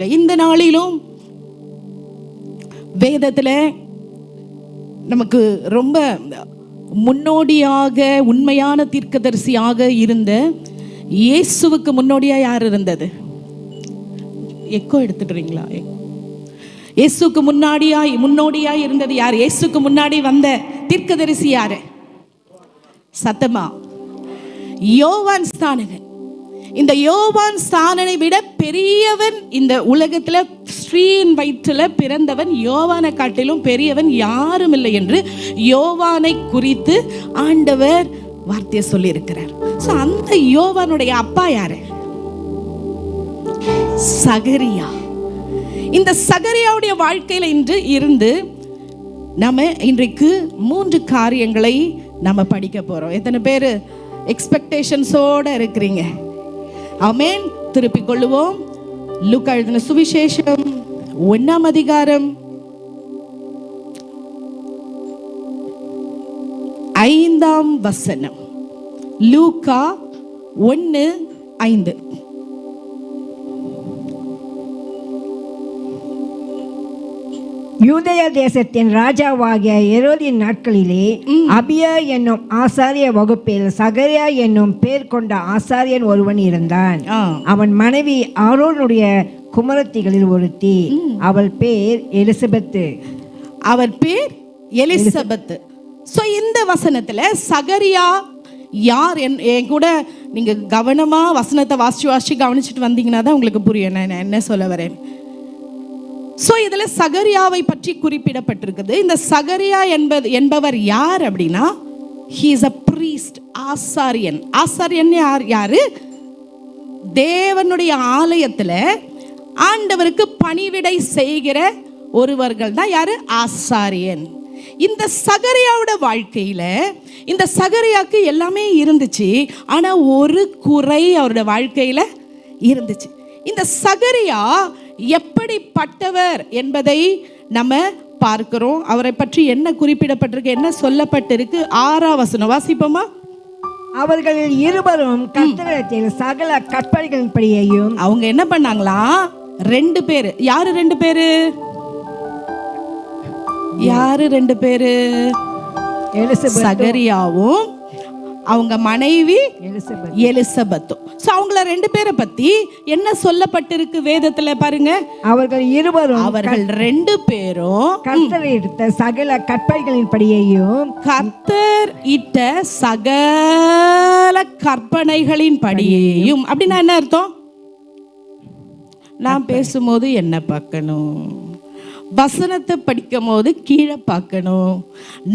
இந்த நாளிலும் வேதத்துல நமக்கு ரொம்ப முன்னோடியாக உண்மையான தீர்க்கதரிசியாக இருந்த இயேசுவுக்கு முன்னோடியா யார் இருந்தது? எக்கோ எடுத்துடுறீங்களா? இயேசுக்கு முன்னோடியாய் இருந்தது யார்? இயேசுக்கு முன்னாடி வந்த தீர்க்கதரிசி யாரு? சத்தமா, யோவான் ஸ்நானகன். இந்த யோவான் ஸ்நானனை விட பெரியவன் இந்த உலகத்துல ஸ்ரீயின் வயிற்றுல பிறந்தவன் யோவானை காட்டிலும் பெரியவன் யாரும் இல்லை என்று யோவானை குறித்து ஆண்டவர் வார்த்தையை சொல்லி இருக்கிறார். அந்த யோவானுடைய அப்பா யாரு? சகரியா. இந்த சகரியாவுடைய வாழ்க்கையில இருந்து நம்ம இன்றைக்கு 3 காரியங்களை நம்ம படிக்க போறோம். எத்தனை பேர் எக்ஸ்பெக்டேஷன்ஸோட இருக்கிறீங்க? ஆமென். திருப்பிக் கொள்ளுவோம். லூக்கா எழுதின சுவிசேஷம் 1ஆம் அதிகாரம் 5ஆம் வசனம். லூக்கா 1:5. யூதேய தேசத்தின் ராஜாவாகிய ஏரோதின் நாட்களிலே அபியா என்னும் ஆசாரிய வகுப்பில் சகரியா என்னும் பேர் கொண்ட ஆசாரியன் ஒருவன் இருந்தான். அவன் மனைவி ஆரோனுடைய குமாரத்திகளில் ஒருத்தி. அவள் பேர் எலிசபெத்து. சோ இந்த வசனத்துல சகரியா யார்? என் கூட நீங்க கவனமா வசனத்தை வாசிச்சு கவனிச்சுட்டு வந்தீங்கன்னா தான் உங்களுக்கு புரியும் நான் என்ன சொல்ல வரேன். சோ இதுல சகரியாவை பற்றி குறிப்பிடப்பட்டிருக்குது. இந்த சகரியா என்பவர் யார் அப்படின்னா, he is a priest, ஆசாரியன். ஆசாரியன் யாரு? தேவனுடைய ஆலயத்துல ஆண்டவருக்கு பணிவிடை செய்கிற ஒருவர்கள் தான் யாரு? ஆசாரியன். இந்த சகரியாவோட வாழ்க்கையில இந்த சகரியாக்கு எல்லாமே இருந்துச்சு, ஆனா ஒரு குறை அவருடைய வாழ்க்கையில இருந்துச்சு. இந்த சகரியா எப்படிப்பட்டவர் என்பதை நம்ம பார்க்கிறோம். அவரை பற்றி என்ன குறிப்பிடப்பட்டிருக்கு, என்ன சொல்லப்பட்டிருக்கு? 6ஆம் வசனம் வாசிப்போமா? அவர்களில் இருவரும் கர்த்தரிடத்தில் சகல கற்பனைகளின்படியையும். அவங்க என்ன பண்ணாங்களா? 2 பேரு. யாரு 2 பேரு? சகரியாவும் அவங்க மனைவி எலிசபெத்தும். அவங்கள 2 பேரை பத்தி என்ன சொல்லப்பட்டிருக்கு வேதத்துல பாருங்க. அவர்கள் 2 பேரும் கர்த்தர் இட்ட சகல கற்பனைகளின்படியையும். கர்த்தர் இட்ட சகல கற்பனைகளின்படியையும் அப்படின்னா என்ன அர்த்தம்? நான் பேசும்போது என்ன பார்க்கணும், வசனத்தை படிக்கும் போது கீழே பார்க்கணும்.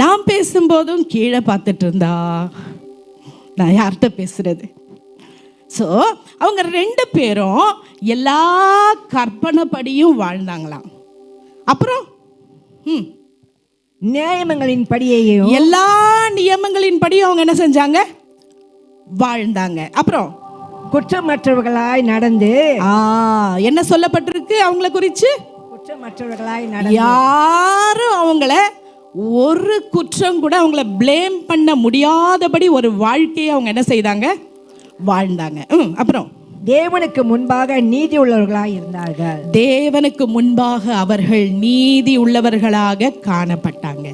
நான் பேசும்போதும் கீழே பார்த்துட்டு இருந்தா நான் யார்கிட்ட பேசுறது? ஸோ அவங்க 2 பேரும் எல்லா கற்பனைப்படியும் வாழ்ந்தாங்களாம். அப்புறம் நியமங்களின் படியையும், எல்லா நியமங்களின் படியும் அவங்க என்ன செஞ்சாங்க? வாழ்ந்தாங்க. அப்புறம் குற்றமற்றவர்களாய் நடந்து. என்ன சொல்லப்பட்டிருக்கு அவங்கள குறிச்சு? குற்றமற்றவர்களாய் நடந்து. யாரும் அவங்கள ஒரு குற்றம் கூட அவங்கள ப்ளேம் பண்ண முடியாதபடி ஒரு வாழ்க்கையை அவங்க என்ன செய்தாங்க? வாழ்ந்தாங்க. அப்புறம் தேவனுக்கு முன்பாக நீதி உள்ளவர்களாக இருந்தார்கள். தேவனுக்கு முன்பாக அவர்கள் நீதி உள்ளவர்களாக காணப்பட்டாங்க.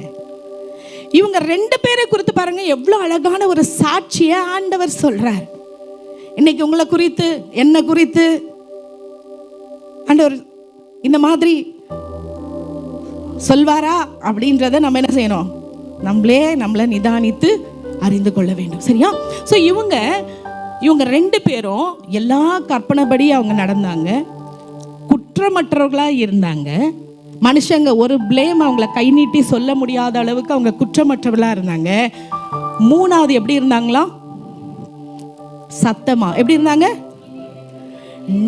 இவங்க 2 பேரை குறித்து பாருங்க, எவ்வளவு அழகான ஒரு சாட்சியை ஆண்டவர் சொல்றார். இன்னைக்கு உங்களை குறித்து, என்ன குறித்து ஆண்டவர் இந்த மாதிரி சொல்வாரா அப்படின்றத நம்ம என்ன செய்யணும்? நம்மளை நிதானித்து அறிந்து கொள்ள வேண்டும். சரியா? ஸோ இவங்க 2 பேரும் எல்லா கற்பனைப்படி அவங்க நடந்தாங்க, குற்றமற்றவர்களாக இருந்தாங்க. மனுஷங்க ஒரு ப்ளேம் அவங்கள கை நீட்டி சொல்ல முடியாத அளவுக்கு அவங்க குற்றமற்றவர்களாக இருந்தாங்க. 3வது எப்படி இருந்தாங்களா? சத்தமா எப்படி இருந்தாங்க?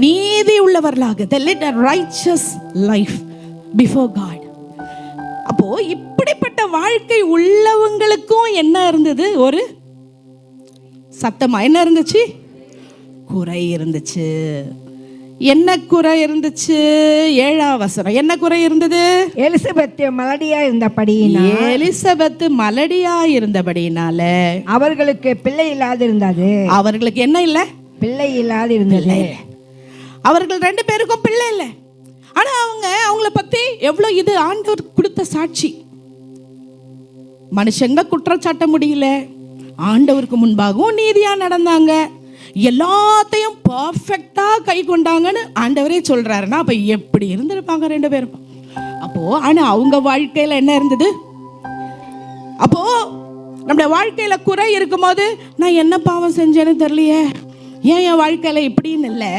நீதி உள்ளவர்களாக. They led a righteous life before God. அப்போ இப்படிப்பட்ட வாழ்க்கை உள்ளவங்களுக்கும் என்ன இருந்தது? ஒரு சத்தமா என்ன இருந்துச்சு? குறை இருந்துச்சு. என்ன குறை இருந்துச்சு? 7ஆம் வசனம். என்ன குறை இருந்தது? எலிசபெத்து மலடியா இருந்தபடியினால அவர்களுக்கு பிள்ளை இல்லாதிருந்தது. அவர்களுக்கு என்ன இல்லை? பிள்ளை இல்லாதிருந்தது. அவர்கள் 2 பேருக்கும் பிள்ளை இல்லை. எவ்வளோ இது ஆண்டவர் கொடுத்த சாட்சி. மனுஷங்க குற்றச்சாட்ட முடியல, ஆண்டவருக்கு முன்பாகவும் நீதியா நடந்தாங்க, எல்லாத்தையும் பர்ஃபெக்டா கை கொண்டாங்கன்னு ஆண்டவரே சொல்றாருன்னா அப்ப எப்படி இருந்திருப்பாங்க 2 பேரும்? அப்போ ஆனா அவங்க வாழ்க்கையில என்ன இருந்தது? அப்போ நம்முடைய வாழ்க்கையில குறை இருக்கும் போது நான் என்ன பாவம் செஞ்சேன்னு தெரியலையே, ஏன் என் வாழ்க்கையில இப்படின்னு இல்லை.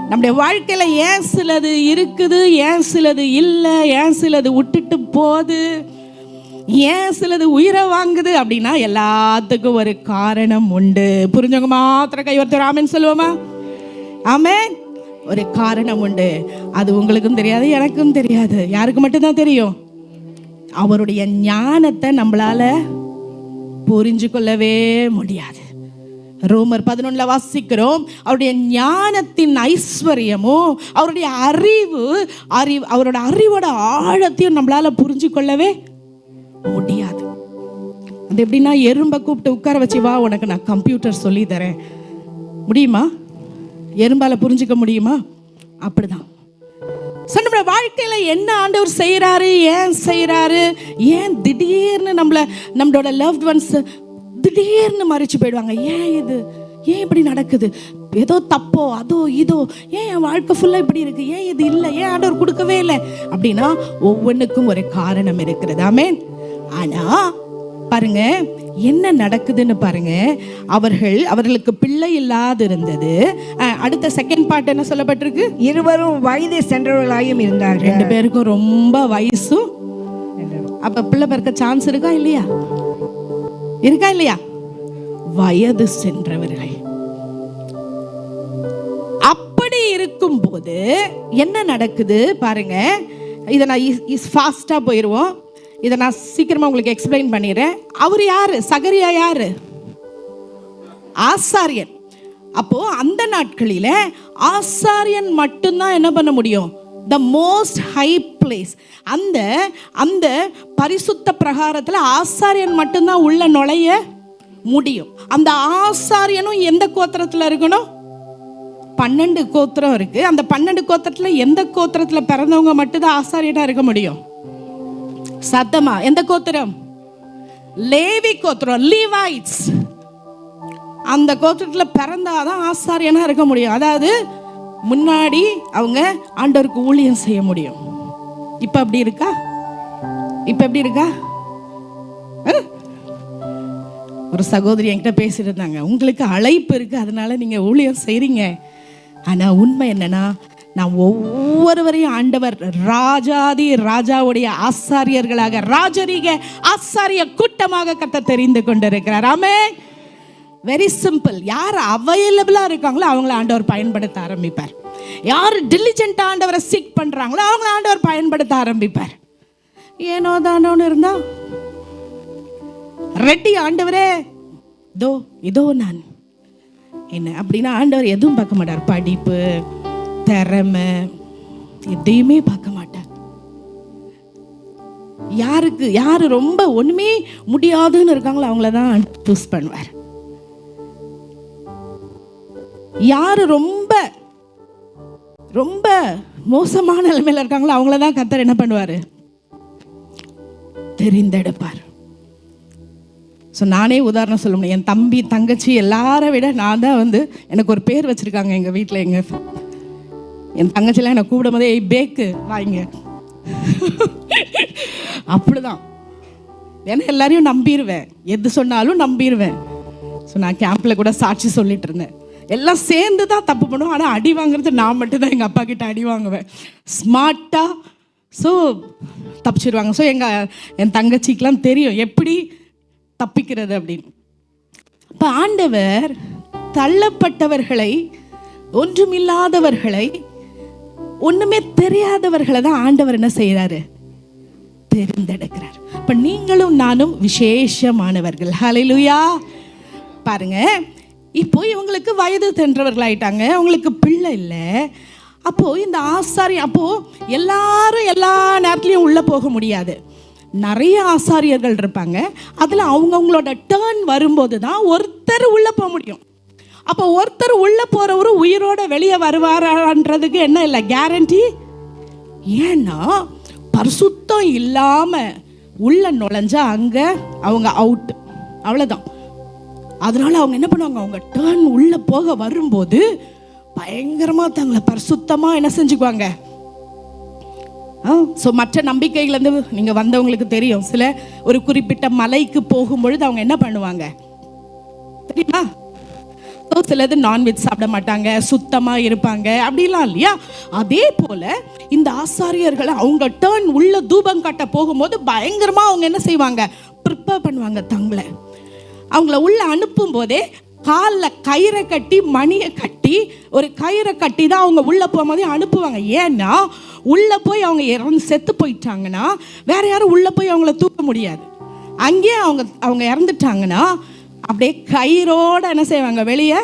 நம்முடைய வாழ்க்கையில ஏன் சிலது இருக்குது, ஏன் சிலது இல்லை, ஏன் சிலது விட்டுட்டு போகுது, ஏன் சிலது உயிரை வாங்குது அப்படின்னா எல்லாத்துக்கும் ஒரு காரணம் உண்டு. புரிஞ்சவங்க மாத்திரம் கை ஒருத்தர் ஆமென் சொல்லுவோமா? ஆமென். ஒரு காரணம் உண்டு. அது உங்களுக்கும் தெரியாது, எனக்கும் தெரியாது. யாருக்கு மட்டும்தான் தெரியும்? அவருடைய ஞானத்தை நம்மளால புரிஞ்சு கொள்ளவே முடியாது. ரோமர் 11 வாசிக்கிறோம், அவருடைய ஞானத்தின் ஐஸ்வர்யமும் அவருடைய அவரோட அறிவோட ஆழத்தையும் நம்மளால புரிஞ்சு கொள்ளவே முடியாது. அது எப்படின்னா எறும்பை கூப்பிட்டு உட்கார வச்சு வா உனக்கு நான் கம்ப்யூட்டர் சொல்லி தரேன், முடியுமா? எறும்பால புரிஞ்சுக்க முடியுமா? அப்படிதான் நம்மளோட வாழ்க்கையில என்ன ஆண்டவர் செய்யறாரு, ஏன் செய்யறாரு, ஏன் திடீர்னு நம்மளோட லவ்ட் ஒன்ஸ் திடீர்னு மறிச்சு போயிடுவாங்க, ஏன் இது, ஏன் இப்படி நடக்குது, ஏதோ தப்போ அதோ இதோ, ஏன் என் வாழ்க்கை ஃபுல்லா இப்படி இருக்கு, ஏன் இது இல்லை, ஏன் ஆண்டவர் கொடுக்கவே இல்லை அப்படின்னா ஒவ்வொன்றுக்கும் ஒரு காரணம் இருக்கிறது. ஆமென். ஆனா பாருங்க என்ன நடக்குதுன்னு பாருங்க. அவர்களுக்கு பிள்ளை இல்லாது இருந்தது. அடுத்த செகண்ட் பார்ட் என்ன சொல்லப்பட்டிருக்கு? இருவரும் வயது சென்றவர்களாயும் இருந்தார்கள். 2 பேருக்கும் ரொம்ப வயசும். அப்ப பிள்ளை பிறக்க சான்ஸ் இருக்கா இல்லையா? இருக்கா இல்லையா? வயது சென்றவர்கள். அப்படி இருக்கும் போது என்ன நடக்குது பாருங்க. இதை நான் ஃபாஸ்டா போயிடுவோம், இதை நான் சீக்கிரமா உங்களுக்கு எக்ஸ்பிளைன் பண்ணிடுறேன். அவர் யாரு? சகரியா யாரு? ஆசாரியன். அப்போ அந்த நாட்களில ஆசாரியன் மட்டும்தான் என்ன பண்ண முடியும்? the most high place. அந்த பரிசுத்த பிரகாரத்துல ஆசாரியன் மட்டும்தான் உள்ள நுழைய முடியும். அந்த ஆசாரியனும் எந்த கோத்திரத்துல இருக்கணும்? 12 கோத்திரம் இருக்கு. அந்த 12 கோத்திரத்துல எந்த கோத்திரத்துல பிறந்தவங்க மட்டும்தான் ஆசாரியனா இருக்க முடியும்? சத்தமா, எந்த கோத்திரம்? லேவி கோத்திரம், லீவைட்ஸ். அந்த கோத்திரத்துல பிறந்தாதான் ஆசாரியனா இருக்க முடியும். அதாவது முன்னாடி அவங்க ஆண்டவருக்கு ஊழியம் செய்ய முடியும். இப்ப அப்படி இருக்கா? இப்ப எப்படி இருக்கா? ஒரு சகோதரி என்கிட்ட பேசிட்டு இருந்தாங்க, உங்களுக்கு அழைப்பு இருக்கு அதனால நீங்க ஊழியம் செய்றீங்க. ஆனா உண்மை என்னன்னா, நான் ஒவ்வொருவரையும் ஆண்டவர் ராஜாதி ராஜாவுடைய ஆசாரியர்களாக, ராஜரீக ஆசாரிய கூட்டமாக கர்த்தர் தெரிந்து கொண்டிருக்கிறார். ஆமென். Very simple. யார் அவைலபிளா இருக்காங்களோ அவங்கள ஆண்டவர் பயன்படுத்த ஆரம்பிப்பார். யார் டிலிஜென்ட்டா ஆண்டவரை சீக் பண்றாங்களோ அவங்கள ஆண்டவர் பயன்படுத்த ஆரம்பிப்பார். ஏனோ தானோன்னு இருந்தா ரெட்டி ஆண்டவரே இதோ நான் என்ன அப்படின்னா ஆண்டவர் எதுவும் பார்க்க மாட்டார். படிப்பு, திறமை எதையுமே பார்க்க மாட்டார். யாரு ரொம்ப ஒண்ணுமே முடியாதுன்னு இருக்காங்களோ அவங்கள தான் சூஸ் பண்ணுவார். யாரு ரொம்ப ரொம்ப மோசமான நிலைமையில இருக்காங்களோ அவங்கள தான் கர்த்தர் என்ன பண்ணுவாரு? தெரிந்தெடுப்பார். நானே உதாரணம் சொல்ல முடியும். என் தம்பி தங்கச்சி எல்லாரை விட நான் தான் எனக்கு ஒரு பேர் வச்சிருக்காங்க எங்க வீட்டில். என் தங்கச்சிலாம் என்னை கூப்பிடும் போதே பேக்கு வாங்க அப்படிதான். ஏன்னா எல்லாரையும் நம்பிடுவேன், எது சொன்னாலும் நம்பிடுவேன். நான் கேம்ப்ல கூட சாட்சி சொல்லிட்டு இருந்தேன். எல்லாம் சேர்ந்து தான் தப்பு பண்ணுவோம், ஆனால் அடி வாங்குறது நான் மட்டும்தான் எங்கள் அப்பா கிட்ட அடி வாங்குவேன். ஸ்மார்ட்டாக தப்பிச்சிடுவாங்க. என் தங்கச்சிக்கெலாம் தெரியும் எப்படி தப்பிக்கிறது அப்படின்னு. அப்போ ஆண்டவர் தள்ளப்பட்டவர்களை, ஒன்றுமில்லாதவர்களை, ஒன்றுமே தெரியாதவர்களை தான் ஆண்டவர் என்ன செய்கிறாரு? தெரிந்தெடுக்கிறார். இப்போ நீங்களும் நானும் விசேஷமானவர்கள். ஹல்லேலூயா. பாருங்க, இப்போ இவங்களுக்கு வயது சென்றவர்கள் ஆயிட்டாங்க, அவங்களுக்கு பிள்ளை இல்லை. அப்போ இந்த ஆசாரியன், அப்போ எல்லாரும் எல்லா நேரத்துலையும் உள்ள போக முடியாது. நிறைய ஆசாரியர்கள் இருப்பாங்க. அதில் அவங்கவுங்களோட டேர்ன் வரும்போது தான் ஒருத்தர் உள்ள போக முடியும். அப்போ ஒருத்தர் உள்ள போறவரு உயிரோட வெளியே வருவாரான்றதுக்கு என்ன இல்லை, கேரண்டி. ஏன்னா பரிசுத்தம் இல்லாம உள்ள நுழைஞ்சா அங்க அவங்க அவுட், அவ்வளவுதான். அதனால அவங்க என்ன பண்ணுவாங்க, அவங்க டர்ன் உள்ள போக வரும்போது பயங்கரமா தங்களை பரிசுத்தமா என்ன செஞ்சுக்குவாங்க. ஸோ மற்ற நம்பிக்கையிலேருந்து நீங்கள் வந்தவங்களுக்கு தெரியும், சில ஒரு குறிப்பிட்ட மலைக்கு போகும்பொழுது அவங்க என்ன பண்ணுவாங்க தெரியுமா? ஸோ சிலது நான்வெஜ் சாப்பிட மாட்டாங்க, சுத்தமாக இருப்பாங்க, அப்படிலாம் இல்லையா? அதே போல் இந்த ஆசாரியர்கள் அவங்க டர்ன் உள்ள தூபம் காட்ட போகும்போது பயங்கரமாக அவங்க என்ன செய்வாங்க, ப்ரிப்பேர் பண்ணுவாங்க தங்களை. அவங்கள உள்ள அனுப்பும் போதே காலில் கயிறை கட்டி மணியை கட்டி ஒரு கயிறை கட்டி தான் அவங்க உள்ளே போகும்போதே அனுப்புவாங்க. ஏன்னா உள்ளே போய் அவங்க இறந்து செத்து போயிட்டாங்கன்னா வேற யாரும் உள்ளே போய் அவங்கள தூக்க முடியாது. அங்கேயே அவங்க இறந்துட்டாங்கன்னா அப்படியே கயிறோடு என்ன செய்வாங்க, வெளியே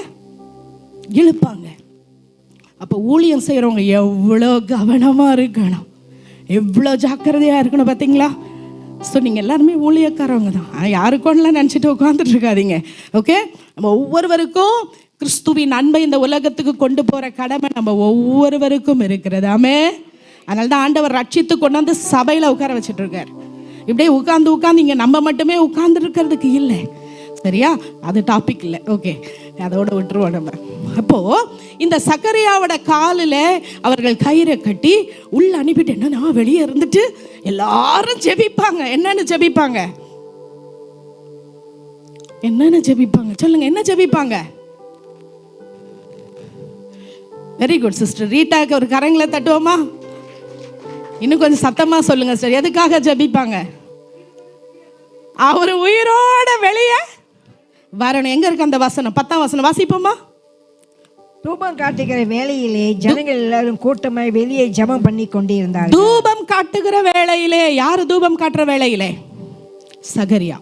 இழுப்பாங்க. அப்போ ஊழியம் செய்கிறவங்க எவ்வளோ கவனமாக இருக்கணும், எவ்வளோ ஜாக்கிரதையாக இருக்கணும் பார்த்தீங்களா? ஸோ நீங்கள் எல்லாருமே ஊழியக்காரவங்க தான், யாருக்கோன்னெலாம் நினச்சிட்டு உட்காந்துட்டு இருக்காதீங்க. ஓகே, நம்ம ஒவ்வொருவருக்கும் கிறிஸ்துவின் அன்பை இந்த உலகத்துக்கு கொண்டு போகிற கடமை நம்ம ஒவ்வொருவருக்கும் இருக்கிறது. ஆமே. அதனால தான் ஆண்டவர் ரட்சித்து கொண்டாந்து சபையில் உட்கார வச்சுட்டு இருக்கார். இப்படியே உட்காந்து இங்கே நம்ம மட்டுமே உட்கார்ந்து இருக்கிறதுக்கு இல்லை, சரியா? அது டாபிக் இல்லை. ஓகே, அதோட விட்டுருவோம் நம்ம. அப்போது இந்த சகரியாவோட காலில் அவர்கள் கயிறை கட்டி உள்ள அனுப்பிட்டு என்னன்னா வெளியே இருந்துட்டு எல்லாரும் ஜெபிப்பாங்க. என்னன்னு ஜெபிப்பாங்க சொல்லுங்க, என்ன ஜெபிப்பாங்க? வெரி குட் சிஸ்டர் ரீட்டாக்கு ஒரு கரங்களை தட்டுவோமா? இன்னும் கொஞ்சம் சத்தமா சொல்லுங்க சார். எதுக்காக ஜெபிப்பாங்க? அவர் உயிரோட வெளியே வரணும். எங்க இருக்கு அந்த வசனம்? 10ஆம் வசனம் வாசிப்போமா? தூபம் காட்டுகிற வேளையிலே ஜனங்கள் எல்லாரும் கூட்டமாய் வெளியே ஜெபம் பண்ணி கொண்டிருந்தார்கள். தூபம் காட்டுகிற வேளையிலே, யாரு தூபம் காட்டுற வேளையிலே? சகரியா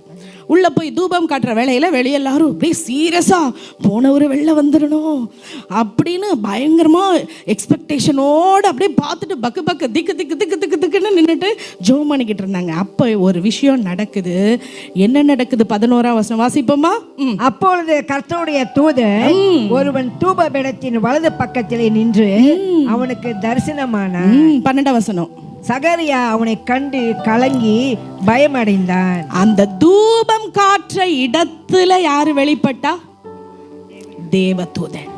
உள்ள போய் தூபம் காட்டுற வேளையில வெளியே எல்லாரும் அப்படியே சீரியஸா போனவர் வெளில வந்துடணும் அப்படின்னு பயங்கரமா எக்ஸ்பெக்டேஷனோடு அப்படியே பார்த்துட்டு பக்கு திக்குன்னு நின்றுட்டு ஜெபம் பண்ணிக்கிட்டு இருந்தாங்க. அப்போ ஒரு விஷயம் நடக்குது. என்ன நடக்குது? 11ஆம் வசனம் வாசிப்போமா? அப்பொழுது கர்த்தருடைய தூதன் ஒருவன் தூப பீடத்தின் வலது பக்கத்திலே நின்று அவனுக்கு தரிசனமானான். 12ஆம் வசனம். சகரியா அவனை கண்டு கலங்கி பயமடைந்தான். அந்த தூபம் காற்ற இடத்துல யாரு வெளிப்பட்டா? தேவதூதன்.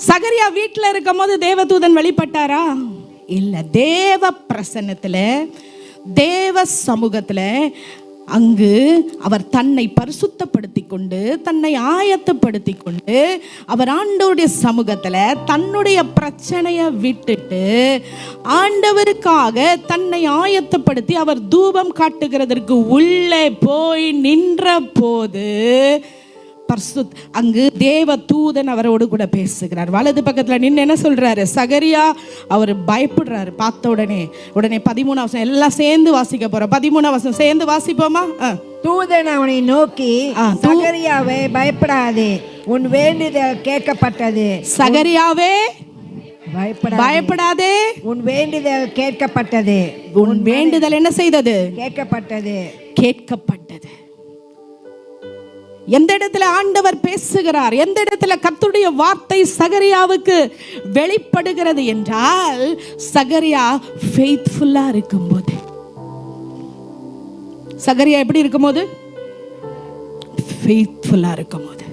சகரியா வீட்டுல இருக்கும் போது தேவதூதன் வெளிப்பட்டாரா? இல்ல. தேவ பிரசன்னத்துல, தேவ சமூகத்துல அங்கு அவர் தன்னை பரிசுத்தப்படுத்தி கொண்டு, தன்னை ஆயத்தப்படுத்தி கொண்டு, அவர் ஆண்டவருடைய சமூகத்தில் தன்னுடைய பிரச்சனையை விட்டுட்டு ஆண்டவருக்காக தன்னை ஆயத்தப்படுத்தி அவர் தூபம் காட்டுகிறதற்கு உள்ளே போய் நின்ற போது அங்கு தேவ தூதன் அவரோடு கூட பேசுகிறார். வலது பக்கத்துல நின்று என்ன சொல்றாரு? சகரியா அவர் பயப்படுறாரு. பார்த்த உடனே 13ஆம் வசனம் எல்லாம் சேர்ந்து வாசிக்க போறோம். 13ஆம் வசனம் சேர்ந்து வாசிப்போமா? தூதன் அவனை நோக்கி, சகரியாவே பயப்படாதே, உன் வேண்டுதல் கேட்கப்பட்டது. சகரியாவே பயப்படாதே, உன் வேண்டுதல் கேட்கப்பட்டது. உன் வேண்டுதல் என்ன செய்தது? கேட்கப்பட்டது. எந்த இடத்துல ஆண்டவர் பேசுகிறார், எந்த இடத்துல கர்த்தருடைய வார்த்தை சகரியாவுக்கு வெளிப்படுகிறது என்றால், சகரியா ஃபெய்த்ஃபுல்லா இருக்கும்போது. சகரியா எப்படி இருக்கும்போது? ஃபெய்த்ஃபுல்லா இருக்கும்போது.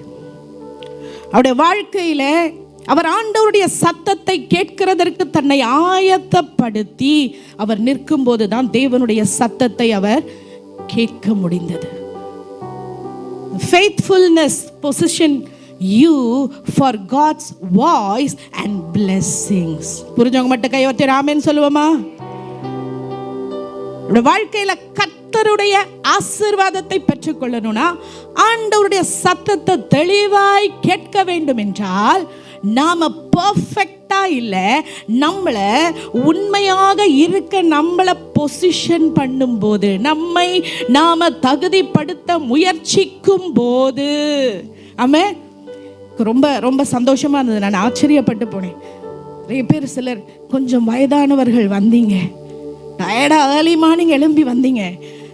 அவருடைய வாழ்க்கையில அவர் ஆண்டவருடைய சத்தத்தை கேட்கிறதற்கு தன்னை ஆயத்தப்படுத்தி அவர் நிற்கும் போதுதான் தேவனுடைய சத்தத்தை அவர் கேட்க முடிந்தது. Faithfulness position you for God's voice and blessings. புரிஞ்சவங்க மட்டும் கை உயர்த்தி ஆமென் சொல்லுவோமா? வாழ்க்கையில கர்த்தருடைய ஆசீர்வாதத்தை பெற்றுக்கொள்ளணும்னா ஆண்டவருடைய சத்தத்தை தெளிவாய் கேட்க வேண்டும் என்றால் நாம பெர்ஃபெக்ட்டா இல்ல, நம்மள உண்மையாக இருக்க நம்மள பொசிஷன் பண்ணும்போது, நம்மை நாம தகுதிப்படுத்த முயற்சிக்கும் போது, ஆமே, ரொம்ப ரொம்ப சந்தோஷமா இருந்தது. நான் ஆச்சரியப்பட்டு போனேன். நிறைய பேர், சிலர் கொஞ்சம் வயதானவர்கள் வந்தீங்க, டயர்டா ஏர்லி மார்னிங் எழும்பி வந்தீங்க.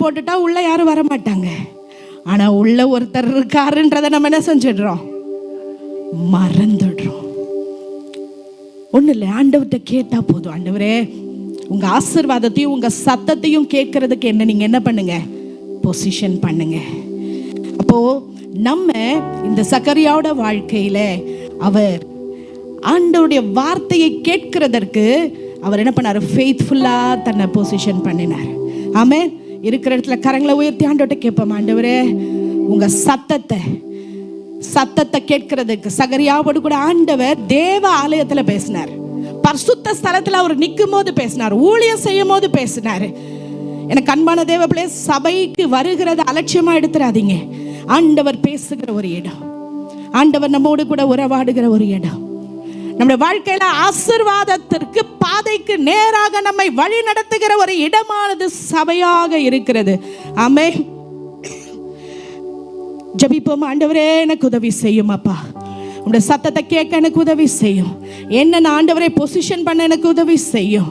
போட்டுட்டா உள்ள யாரும் வர மாட்டாங்க. ஆனா உள்ள ஒருத்தர் இருக்காருன்றதை நம்ம என்ன செஞ்சிடுறோம்? மறந்துடுறோம். ஒன்றும் இல்லை, ஆண்டவர்கிட்ட கேட்டா போதும். ஆண்டவரே, உங்க ஆசீர்வாதத்தையும் உங்க சத்தத்தையும் கேட்கறதுக்கு நீங்க என்ன பண்ணுங்க? பொசிஷன் பண்ணுங்க. அப்போ நம்ம இந்த சகரியாவோட வாழ்க்கையில அவர் ஆண்டவருடைய வார்த்தையை கேட்கிறதற்கு அவர் என்ன பண்ணாரு? ஃபெய்த்ஃபுல்லா தன்னை பொசிஷன் பண்ணினார். ஆமென். இருக்கிற இடத்துல கரங்களை உயர்த்தி ஆண்டவர்கிட்ட கேட்போம், ஆண்டவரே உங்க சத்தத்தை கேட்கிறதுக்கு. சகரியாவோடு கூட ஆண்டவர் தேவ ஆலயத்துல பேசினார், பரிசுத்த ஸ்தலத்துல அவர் நிற்கும் போது பேசினார், ஊழியம் செய்யும் போது பேசினார். எனக்கு அன்பான தேவ பிள்ளை, சபைக்கு வருகிறது அலட்சியமா எடுத்துறாதீங்க. ஆண்டவர் பேசுகிற ஒரு இடம், ஆண்டவர் நம்மோடு கூட உறவாடுகிற ஒரு இடம். நம்முடைய வாழ்க்கையில ஆசீர்வாதத்திற்கு பாதைக்கு நேராக நம்மை வழி நடத்துகிற ஒரு இடமானது சபையாக இருக்கிறது. ஆமென். ஜெபிப்போம். ஆண்டவரே எனக்கு உதவி செய்யும் அப்பா, உங்களுடைய சத்தத்தை கேட்க எனக்கு உதவி செய்யும். என்ன ஆண்டவரே பொசிஷன் பண்ண எனக்கு உதவி செய்யும்.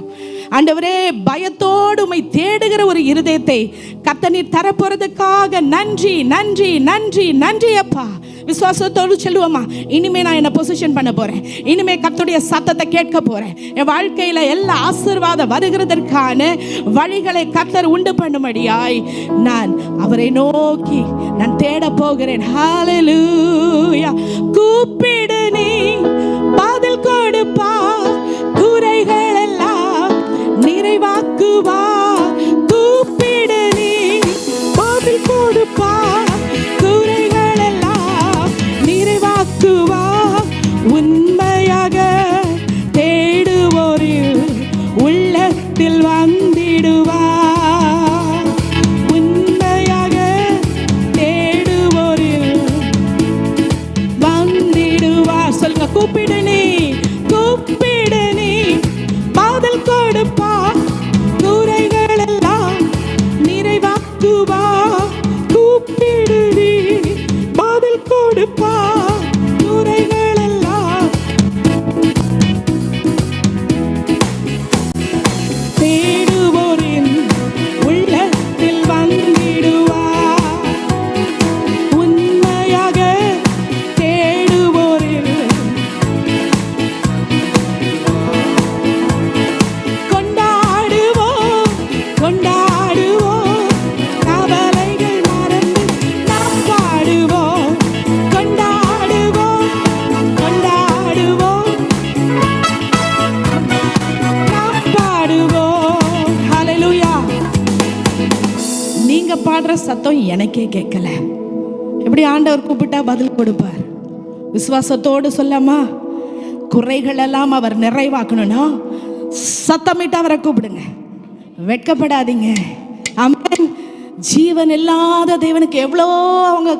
ஆண்டவரே, பயத்தோடு உம்மை தேடுகிற ஒரு இருதயத்தை கர்த்தர் நீர் தரப்போறதுக்காக நன்றி நன்றி நன்றி நன்றி அப்பா. விசுவாசத்தோடு சொல்லுவோமா, இனிமே நான் என்ன பொசிஷன் பண்ண போறேன், இனிமே கர்த்தருடைய சத்தத்தை கேட்க போறேன். என் வாழ்க்கையில எல்லா ஆசீர்வாதம் வருகிறதற்கான வழிகளை கர்த்தர் உண்டு பண்ணும்படியாய் நான் அவரை நோக்கி நான் தேட போகிறேன். ஹல்லேலூயா. கூப்பிடு நீ பதில் கொடுப்பார், குறைகள் எல்லாம் நிறைவாக்குவா. கூப்பிடு நீ பதில் கொடுப்பார், குறைகள் எல்லாம் நிறைவாக்குவா. உண்மையாக தேடுவோரில் உள்ளத்தில் வந்திடுவா. உண்மையாக தேடுவோரில் வந்திடுவா. சொல்லுங்க, கூப்பிடு நீ, கூப்பிடு நீ பதில் கொடுப்பா, குறைகள் எல்லாம் நிறைவாக்குவா. கூப்பிடு நீ பதில் கொடுப்பா, குறைகள் எல்லாம் தேடுவோரின் உள்ளத்தில் வந்திடுவா. உண்மையாக தேடுவோரில் கொண்டாடுவோம் கொண்டாடுவோம், கவலைகள் மறந்து நாம் பாடுவோம். கொண்டாடுவோம் கொண்டாடுவோம், நாம் பாடுவோம். ஹல்லேலூயா. நீங்க பாடுற சத்தம் எனக்கே கேட்கல. எப்படி ஆண்டவர் கூப்பிட்டா பதில் கொடுப்பார். விசுவாசத்தோடு சொல்லாமா, குறைகள் எல்லாம் அவர் நிறைவாக்கணும்னா சத்தமிட்டு அவரை கூப்பிடுங்க, வெட்கப்படாதீங்க. ஆமென். ஜீவன் இல்லாத தேவனுக்கு எவ்வளோ அவங்க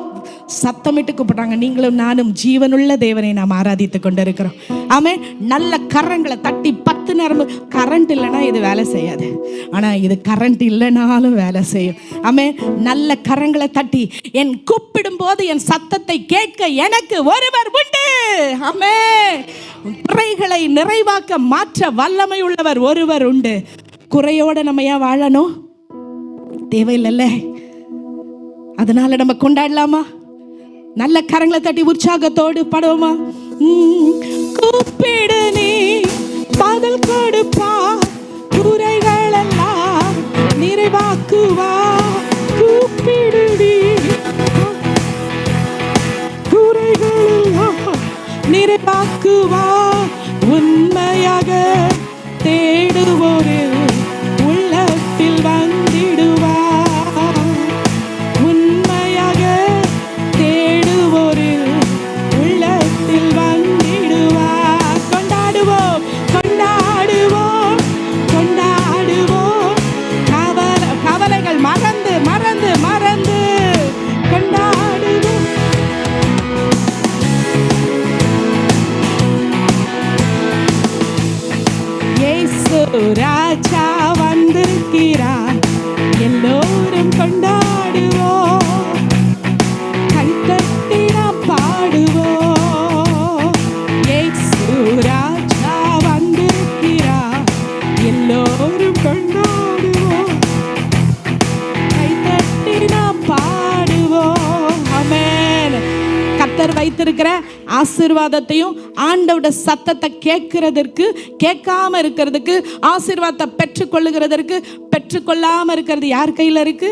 சத்தமிட்டு கூப்பிடுறாங்க. நீங்களும் நானும் ஜீவனுள்ள தேவனை நாம் ஆராதித்து கொண்டு இருக்கிறோம். ஆமென். நல்ல கரங்களை தட்டி 10 நேரம். கரண்ட் இல்லைன்னா இது வேலை செய்யாது, ஆனால் இது கரண்ட் இல்லைனாலும் வேலை செய்யும். ஆமென். நல்ல கரங்களை தட்டி, என் கூப்பிடும் போது என் சத்தத்தை கேட்க எனக்கு ஒருவர் உண்டு. ஆமென். குறைகளை நிறைவாக்க மாற்ற வல்லமை உள்ளவர் ஒருவர் உண்டு. குறையோட நம்ம ஏன் வாழணும்? தேவையில்லைல்ல. அதனால நம்ம கொண்டாடலாமா? நல்ல கரங்களை தட்டி உற்சாகத்தோடு பாடுவோமா? கூப்பிடு நீ பதில் கொடுப்பா, குறைகள் எல்லாம் நிறைவாக்குவா. கூப்பிடு நீ குறைகள் எல்லாம் நிறைவாக்குவா. உண்மையாக தேடுவோரில் உள்ளத்தில் வந்திடுவா. உண்மையாக தேடுவோரில் உள்ளத்தில் வந்திடுவா. கொண்டாடுவோம் கொண்டாடுவோம் கொண்டாடுவோம், கவலைகள் மறந்து மறந்து மறந்து கொண்டாடுவோம். இயேசு ராஜா வந்திருக்கிறார், எல்லோரும் கொண்டாடுவோம். கைத்தட்டி நாம் பாடுவோம். இயேசு ராஜா வந்திருக்கிறார், எல்லோரும் கொண்டாடுவோம். கைத்தட்டி இருக்கிற ஆசீர்வாதத்தையும் ஆண்டவருடைய சத்தத்தை கேட்கறதற்கு, கேட்காம இருக்கிறதுக்கு, ஆசீர்வாதத்தை பெற்றுக்கொள்ளுகிறதற்கு பெற்றுக்கொள்ளாம இருக்கிறது யார் கையில் இருக்கு?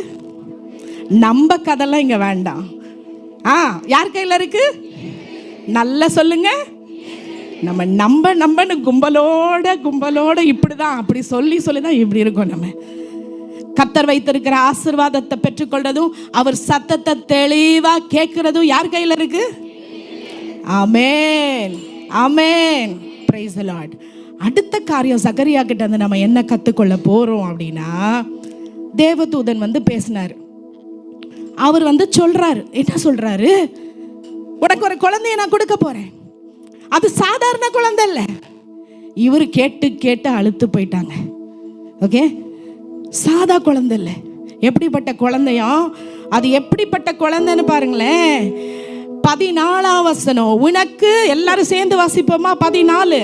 நம்ம கதெல்லாம் இங்க வேண்டாம். யார் கையில் இருக்கு? நல்லா சொல்லுங்க. நம்ம கும்பலோட இப்படிதான், அப்படி சொல்லி தான் இப்படி இருக்கும். நம்ம கர்த்தர் வைத்திருக்கிற ஆசீர்வாதத்தை பெற்றுக்கொள்றதும் அவர் சத்தத்தை தெளிவா கேட்கிறதும் யார் கையில் இருக்கு? ஆமென், ஆமென், பிரைஸ் தி லார்ட். அடுத்த காரியம் சகரியா கிட்ட இருந்து நம்ம என்ன கத்துக்கொள்ள போறோம் அப்படின்னா, தேவதூதன் பேசினார். அவர் சொல்றாரு, என்ன சொல்றாரு? உனக்கு ஒரு குழந்தைய நான் கொடுக்க போறேன். அது சாதாரண குழந்தை இல்லை. இவர் கேட்டு கேட்டு அழுத்து போயிட்டாங்க. ஓகே, சாதா குழந்தை இல்லை. எப்படிப்பட்ட குழந்தையா? அது எப்படிப்பட்ட குழந்தைன்னு பாருங்களேன். 14ஆம் வசனம். உனக்கு, எல்லாரும் சேர்ந்து வாசிப்போமா? 14.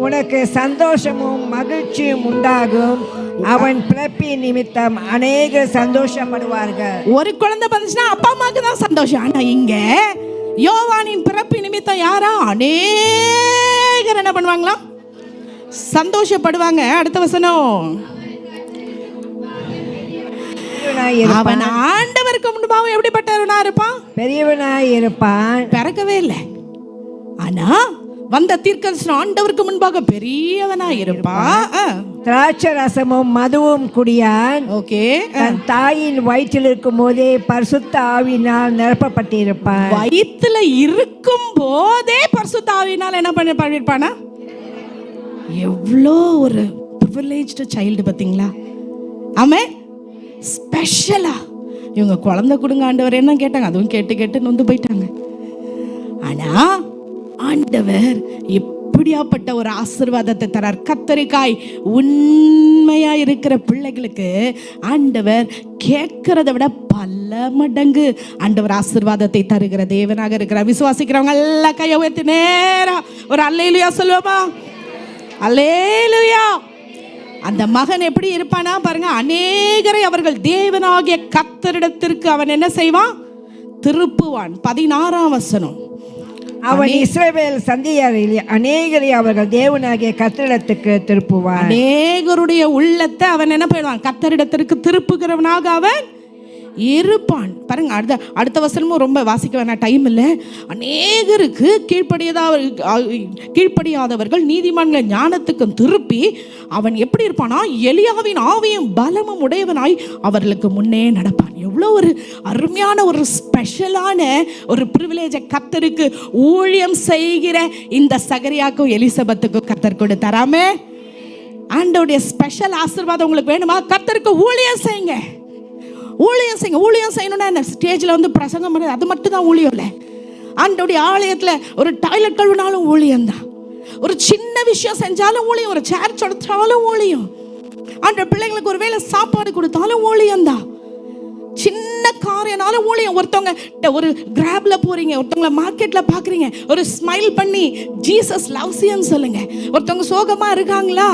உனக்கு சந்தோஷமும் மகிழ்ச்சியும் உண்டாகும், அவன் பிறப்பின் நிமித்தம் அநேக சந்தோஷப்படுவார்கள். ஒரு குழந்தை வந்துச்சுன்னா அப்பா அம்மாக்கு தான் சந்தோஷம். ஆனா இங்க யோவானின் பிறப்பு நிமித்தம் யாரா? அநேகர் என்ன பண்ணுவாங்களா? சந்தோஷப்படுவாங்க. அடுத்த வசனம். அவன் ஆண்டவருக்கு முன்பாக எப்படிப்பட்டவனா இருப்பான்? பெரியவனாய் இருப்பான். பிறக்கவே இல்லை, ஆனா வந்த தீர்க்கதரிசனம் ஆண்டவருக்கு முன்பாக பெரியவனா இருப்பான். திராட்சை ரசமும் மதுவும் குடியான். ஓகே. தன் தாயின் வயிற்றில் இருக்கும் போதே பரிசுத்த ஆவியினால் நிரப்பப்பட்டிருப்பான். வயிற்றுல இருக்கும் போதே பரிசுத்த ஆவியினால் என்ன பண்ணிருப்பானா? எவ்வளோ ஒரு ப்ரிவிலேஜ்டு சைல்டு பார்த்தீங்களா? ஆமென். ஸ்பெஷலா இவங்க குழந்தை கொடுங்க ஆண்டவர் என்ன கேட்டாங்க, அதுவும் கேட்டு கேட்டு நொந்து போயிட்டாங்க. ஆனா ஆண்டவர் எப்படியாப்பட்ட ஒரு ஆசீர்வாதத்தை தரார். கத்தரிக்காய் உண்மையா இருக்கிற பிள்ளைகளுக்கு ஆண்டவர் கேட்கிறத விட பல மடங்கு ஆண்டவர் ஆசீர்வாதத்தை தருகிற தேவனாக இருக்கிறார். விசுவாசிக்கிறவங்க எல்லாம் கையை உயர்த்தி நேரா ஒரு அல்லேலூயா சொல்லுவோமா? அல்லேலூயா. அந்த மகன் எப்படி இருப்பானா பாருங்க. அநேகரை அவர்கள் தேவனாகிய கர்த்தரிடத்திற்கு அவன் என்ன செய்வான்? திருப்புவான். 16ஆம் வசனம். அவன் இஸ்ரவேல் சந்ததியாரில் அநேகரை அவர்கள் தேவனாகிய கர்த்தரிடத்துக்கு திருப்புவான். அநேகருடைய உள்ளத்தை அவன் என்ன பண்ணுவான்? கர்த்தரிடத்திற்கு திருப்புகிறவனாக அவன் இருப்பான். பாருங்க, அடுத்த வசனமும் ரொம்ப வாசிக்க வேணாம், டைம் இல்லை. அநேகருக்கு கீழ்ப்படியாதவர்கள் நீதிமான்கள் ஞானத்துக்கும் திருப்பி அவன் எப்படி இருப்பானா? எலியாவின் ஆவியும் பலமும் உடையவனாய் அவர்களுக்கு முன்னே நடப்பான். எவ்வளோ ஒரு அருமையான ஒரு ஸ்பெஷலான ஒரு பிரிவிலேஜை கர்த்தருக்கு ஊழியம் செய்கிற இந்த சகரியாக்கும் எலிசபெத்துக்கும் கர்த்தர் கொடுத்தாராமே. ஆண்டவருடைய ஸ்பெஷல் ஆசீர்வாதம் உங்களுக்கு வேணுமா? கர்த்தருக்கு ஊழியம் செய்யுங்க. ஊழியம் செய்யுங்க. ஊழியம் செய்யணும்னா என்ன? ஸ்டேஜில் பிரசங்கம் பண்ண அது மட்டும் தான் ஊழியம் இல்லை. ஆண்டவருடைய ஆலயத்தில் ஒரு டாய்லெட் கழுவினாலும் ஊழியம் தான். ஒரு சின்ன விஷயம் செஞ்சாலும் ஊழியம். ஒரு சேர் சொடுத்தாலும் ஊழியம். ஆண்டவர் பிள்ளைங்களுக்கு ஒரு வேளை சாப்பாடு கொடுத்தாலும் ஊழியம் தான். சின்ன காரியனாலும் ஊழியம். ஒருத்தவங்க ஒரு கிராப்ல போறீங்க, ஒருத்தவங்களை மார்க்கெட்ல பாக்குறீங்க, ஒரு ஸ்மைல் பண்ணி ஜீசஸ் லவ்ஸ் யூன்னு சொல்லுங்க. ஒருத்தவங்க சோகமா இருக்காங்களா?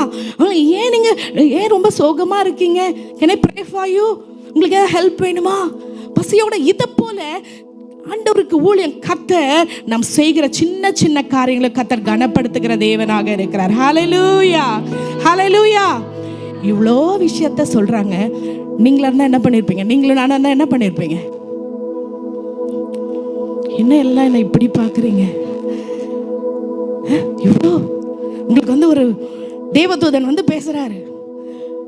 ஏன் ரொம்ப சோகமா இருக்கீங்க? Can I pray for you? உங்களுக்கு ஏதாவது ஹெல்ப் வேணுமா? பசியோட இதை போல ஆண்டவருக்கு ஊழியம். கர்த்தர் நாம் செய்கிற சின்ன சின்ன காரியங்களை கர்த்தர் கனப்படுத்துகிற தேவனாக இருக்கிறார். ஹல்லேலூயா, ஹல்லேலூயா. இவ்வளோ விஷயத்த சொல்றாங்க. நீங்களா இருந்தா என்ன பண்ணிருப்பீங்க? நீங்களும் நானா இருந்தா என்ன பண்ணிருப்பீங்க? என்ன எல்லாம் என்ன இப்படி பாக்குறீங்க? இவ்வளோ உங்களுக்கு ஒரு தேவதூதன் பேசுறாரு,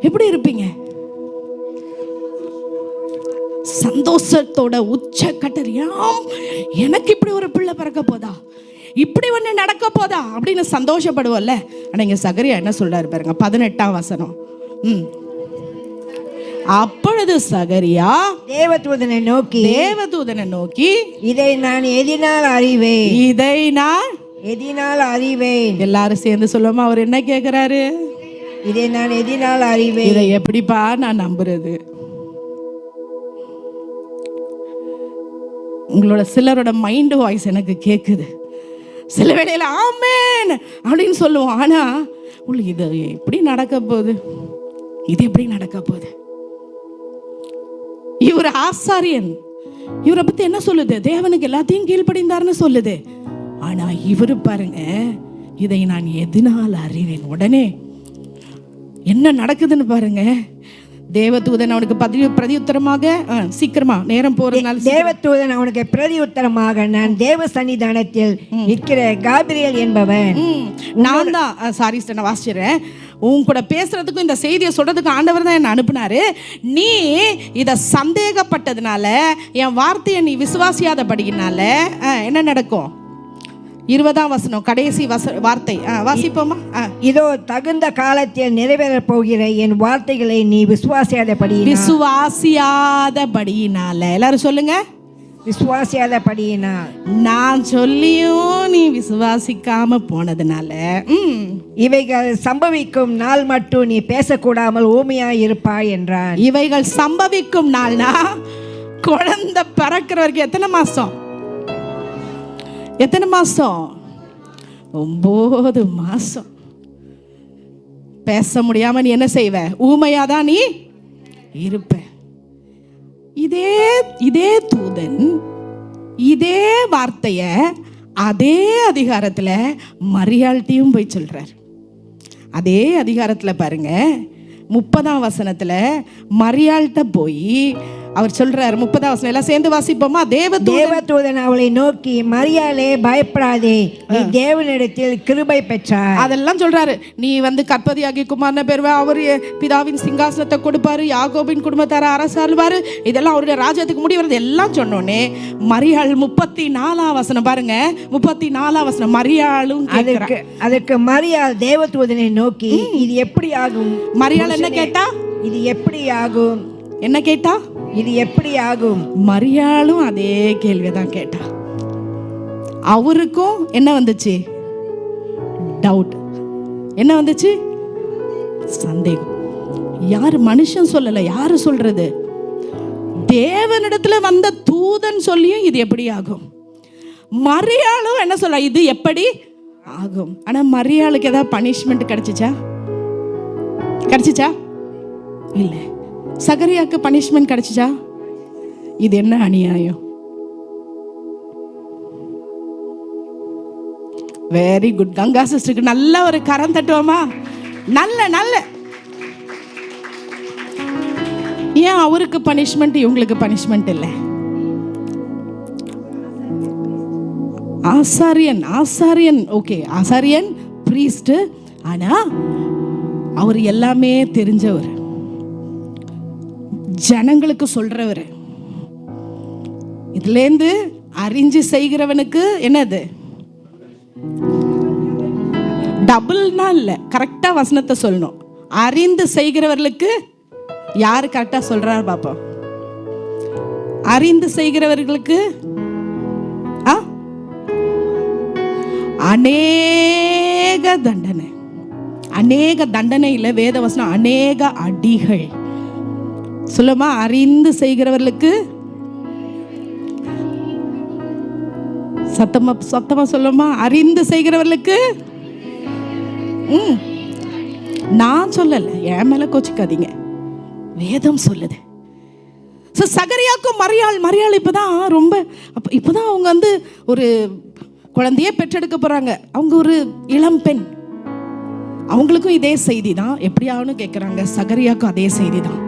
எப்படி இருப்பீங்க? சந்தோஷத்தோட உச்ச கட்டறியாம், எனக்கு இப்படி ஒரு பிள்ளை பிறக்க போதா, இப்படி ஒண்ணு நடக்க போதா அப்படின்னு சந்தோஷப்படுவோம்ல. ஆனா இங்க சகரியா என்ன சொல்றாரு பாருங்க, 18ஆம் வசனம். அப்பொழுது சகரியா தேவதூதனை நோக்கி இதை நான் எதினால் அறிவேன். எல்லாரும் சேர்ந்து சொல்லுவோமா? அவர் என்ன கேட்கிறாரு? இதை நான் எதினால் அறிவேன். இதை எப்படிப்பா நான் நம்புறது? உங்களோட சிலரோட மைண்ட் வாய்ஸ் எனக்கு கேட்குது. சில வேளையில ஆமென் அப்படின்னு சொல்லுவோம். ஆனா உங்களுக்கு இது எப்படி நடக்க போகுது? இது எப்படி நடக்க போகுது? இவர் ஆசாரியன். இவரை பத்தி என்ன சொல்லுது? தேவனுக்கு எல்லாத்தையும் கீழ்ப்படிந்தார்னு சொல்லுது. ஆனா இவரு பாருங்க, இதை நான் எதனால் அறிவேன். உடனே என்ன நடக்குதுன்னு பாருங்க. தேவதூதன் அவனுக்கு பிரதியுத்தரமாக, சீக்கிரமா நேரம் போறதுனால, தேவதூதன் அவனுக்கு பிரதியுத்தரமாக, நான் தேவ சன்னிதானத்தில் நிற்கிற காபிரியேல் என்பவன். நான் தான் சாரி சார், நான் வாசிக்கிறேன். உன் கூட பேசுறதுக்கும் இந்த செய்தியை சொல்றதுக்கும் ஆண்டவர் தான் என்ன அனுப்புனாரு. நீ இத சந்தேகப்பட்டதுனால, என் வார்த்தையை நீ விசுவாசியாதபடியினால என்ன நடக்கும்? 20ஆம் வசனம், கடைசி வார்த்தை வாசிப்போமா? இதோ தகுந்த காலத்தில் நிறைவேறப் போகிற என் வார்த்தைகளை நீ விசுவாசியாதபடியினால. எல்லாரும் சொல்லுங்க, விசுவாசியாதபடியினால். நான் சொல்லியும் நீ விசுவாசிக்காம போனதுனால இவைகள் சம்பவிக்கும் நாள் மட்டும் நீ பேசக்கூடாமல் ஊமையாய் இருப்பாய் என்றான். இவைகள் சம்பவிக்கும் நாள்னா குழந்தை பிறக்கிற வரைக்கும் எத்தனை மாசம்? 9 மாசம் பேச முடியாம நீ என்ன செய்வ? ஊமையாதான் நீ இருப்ப. இதே தூதன் இதே வார்த்தைய அதே அதிகாரத்துல மரியாள்கிட்டையும் போய் சொல்றார். அதே அதிகாரத்துல பாருங்க, 30ஆம் வசனத்துல மரியாள்கிட்ட போய் அவர் சொல்றார். 30ஆம் வசனம் எல்லாம் சேர்ந்து வாசிப்போமா? தேவதூதன் அவளை நோக்கி, மரியாளே பயப்படாதே, நீ தேவனிடத்தில் கிருபை பெற்றாய். அதெல்லாம் சொல்றாரு. நீ கற்பதியாகி குமாரனை பெறுவ, அவர் பிதாவின் சிங்காசனத்தை கொடுப்பாரு, யாக்கோபின் குடும்பத்தார அரசாள்வாரு, இதெல்லாம் அவருடைய ராஜ்யத்துக்கு முடி வருது எல்லாம் சொன்னோன்னே மரியாள் 34ஆம் வசனம் பாருங்க. 34ஆம் வசனம் மரியாளும் அதற்கு மரியாள் தேவதூதனை நோக்கி, இது எப்படி ஆகும்? மரியாள் என்ன கேட்டா? இது எப்படி ஆகும்? என்ன கேட்டா? இது எப்படி ஆகும்? மரியாளும் அதே கேள்விதான் கேட்டா. அவருக்கும் என்ன வந்துச்சு? டவுட். என்ன வந்துச்சு? சந்தேகம். யாரு? மனுஷன் சொல்லல. யாரு சொல்றது? தேவனிடத்துல வந்த தூதன் சொல்லியும் இது எப்படி ஆகும்? மரியாளும் என்ன சொல்ற? இது எப்படி ஆகும்? ஆனா மரியாளுக்கு ஏதாவது பனிஷ்மெண்ட் கிடைச்சிச்சா? இல்ல. சகரியாக்கு பனிஷ்மெண்ட் கிடைச்சிச்சா? இது என்ன அநியாயம்? Very good. கங்கா சிஸ்டருக்கு நல்ல ஒரு கரம் தட்டுவோமா? நல்ல ஏன் அவருக்கு பனிஷ்மெண்ட் இவங்களுக்கு பனிஷ்மெண்ட் இல்லை? ஆசாரியன் ஓகே, ஆசாரியன் பிரீஸ்ட். ஆனா அவர் எல்லாமே தெரிஞ்சவர், ஜனங்களுக்கு சொல்றவர். இதுல இருந்து அறிஞ்சு செய்கிறவனுக்கு என்னது? டபுள்னா இல்ல, கரெக்டா வசனத்தை சொல்லணும். அறிந்து செய்கிறவர்களுக்கு யாரு கரெக்டா சொல்றாரு பாப்போம். அறிந்து செய்கிறவர்களுக்கு அநேக தண்டனை. அநேக தண்டனை இல்ல, வேத வசனம் அநேக அடிகள். சொல்லுமா, அறிந்து செய்கிறவர்களுக்கு. சத்தமா சொல்லுமா, அறிந்து செய்கிறவர்களுக்கு. நான் சொல்லல, என் மேல கோச்சிக்காதீங்க, வேதம் சொல்லுது. சகரியாக்கும் மரியாள் இப்பதான் அவங்க ஒரு குழந்தையே பெற்றெடுக்க போறாங்க. அவங்க ஒரு இளம் பெண். அவங்களுக்கும் இதே செய்தி தான். எப்படி ஆகணும் கேட்குறாங்க. சகரியாக்கும் அதே செய்தி தான்.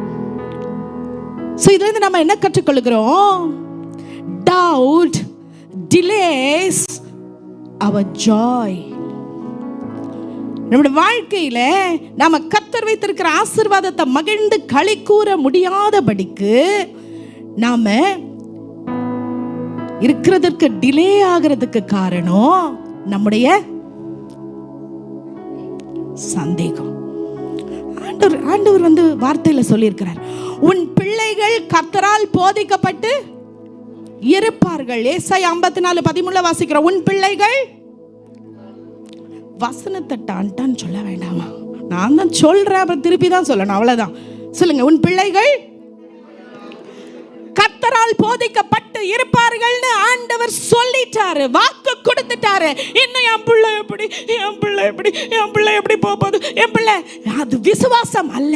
இதுல இருந்து நம்ம என்ன கற்றுக்கொள்கிறோம்? டவுட் டிலேஸ் அவர் ஜாய். நம்முடைய வாழ்க்கையில நாம கர்த்தர் வைத்திருக்கிற ஆசீர்வாதத்தை மகிழ்ந்து களி கூற முடியாதபடிக்கு நாம இருக்கிறதற்கு டிலே ஆகிறதுக்கு காரணம் நம்முடைய சந்தேகம். ஆண்டவர் வார்த்தையில சொல்லியிருக்கிறார், உன் பிள்ளைகள் கர்த்தரால் போதிக்கப்பட்டு இருப்பார்கள். ஏசாயா 54:13 வாசிக்கிறோம். உன் பிள்ளைகள், வசனத்தை டான்டான்னு சொல்ல வேண்டாமா? நான் தான் சொல்றேன், அப்புறம் திருப்பி தான் சொல்லணும், அவ்வளவுதான். சொல்லுங்க, உன் பிள்ளைகள் கர்த்தரால் போதிக்கப்பட்டு இருப்பார்கள்னு ஆண்டவர் சொல்லிட்டாரு, வாக்கு கொடுத்துட்டாரு. இன்னும் என் பிள்ளை எப்படி போகுது? என் பிள்ளை, அது விசுவாசம் அல்ல.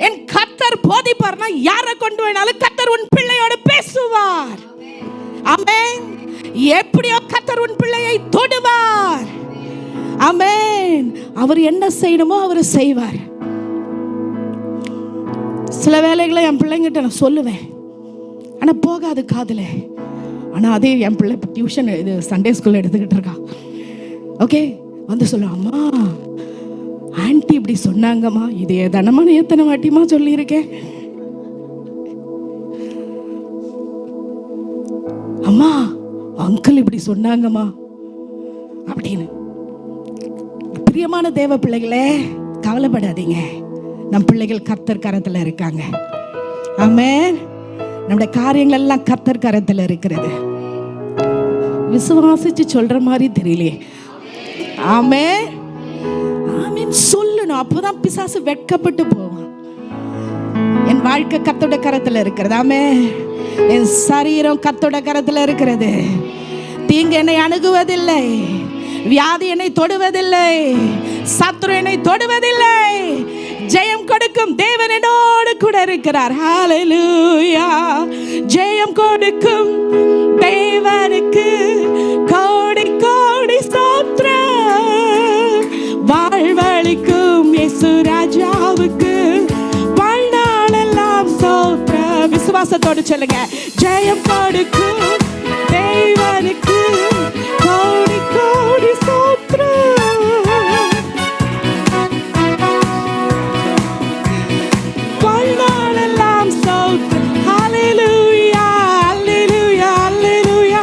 என் கர்த்தர் போதிப்பார்னா யாரை கொண்டு வேணாலும் கர்த்தர் உன் பிள்ளையோட பேசுவார். ஆமென். எப்படியோ கர்த்தர் உன் பிள்ளையை தொடுவார். ஆமென். அவர் என்ன செய்யணுமோ அவர் செய்வார். சில வேலைகளை என் பிள்ளைங்கிட்ட நான் சொல்லுவேன், ஆனால் போகாது காதுல. ஆனால் அதே என் பிள்ளை டியூஷன் இது சண்டே ஸ்கூலில் எடுத்துக்கிட்டு இருக்கா. ஓகே, வந்து சொல்லுவேன், அம்மா ஆன்ட்டி இப்படி சொன்னாங்கம்மா. இதே தானம்மா நான் எத்தனை வாட்டிமா சொல்லியிருக்கேன். அம்மா அங்கிள் இப்படி சொன்னாங்கம்மா அப்படின்னு. பிரியமான தேவ பிள்ளைகளே, கவலைப்படாதீங்க. நம் பிள்ளைகள் கர்த்தர் கரத்தில் இருக்காங்க. ஆமென். நம்முடைய காரியங்கள் எல்லாம் கர்த்தர் கரத்தில் இருக்கிறது. விசுவாசிச்சு சொல்ற மாதிரி தெரியலையே. ஆமென். ஆமென் சொல்லணும். அப்போதான் பிசாசு வெட்கப்பட்டு போவான். என் வாழ்க்கை கர்த்தரோட கரத்தில் இருக்கிறது. ஆமென். என் சரீரம் கர்த்தரோட கரத்தில் இருக்கிறது. தீங்கு என்னை அணுகுவதில்லை, வியாதி என்னை தொடுவதில்லை, சத்துரு என்னை தொடுவதில்லை. ஜெயம் கொடுக்கும் தேவன் என்னோடு கூட இருக்கிறார். ஹalleluya. ஜெயம் கொடுக்கும் தேவனுக்கு கோடி கோடி ஸ்தோத்திரம். வாழ்வளிக்கும் இயேசு ராஜாவுக்கு வாழ்நாளெல்லாம் ஸ்தோத்திரம். விசுவாசத்தோடு சொல்லுங்க, ஜெயம் கொடுக்கும் தேவனுக்கு கோடி கோடி ஸ்தோத்திரம். வாழ்நாளெல்லாம் ஸ்தோத்திரம். ஹalleluya, ஹalleluya, ஹalleluya.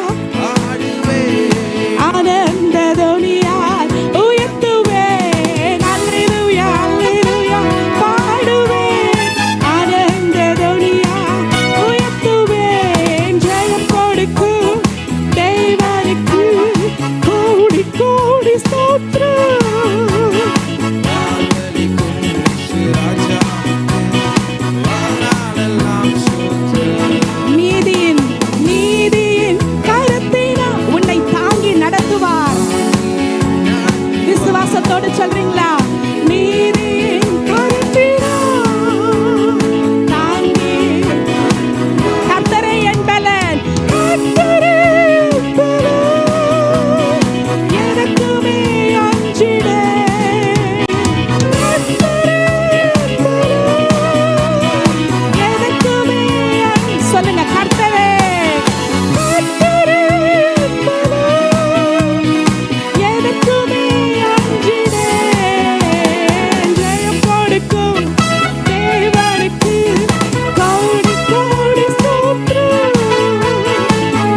ஆனந்த துனியாய் உயர்த்துவேன். ஹalleluya, ஹalleluya. பாடுவேன். ஆனந்த துனியாய் உயர்த்துவேன். ஜெயம் கொடுக்கும் தேவனுக்கு கோடி கோடி ஸ்தோத்திரம். நீதியின் கரத்தினால் உன்னை தாங்கி நடத்துவார். விசுவாசத்தோடு சொல்றீங்களா? நீதியின் கரத்தினால் தாங்கி. கர்த்தரே என் பலன், கர்த்தரே என் பலன், எனக்குமே அஞ்சிடேன். கர்த்தரே என் பலன், எனக்குமே சொல்லுங்க, கர்த்தரே, கர்த்தரே என் பலன், எனக்குமே அஞ்சிடேன். ஜெயம் கொடுக்கும் தேவனுக்கு கோடி கோடி ஸ்தோத்திரம்.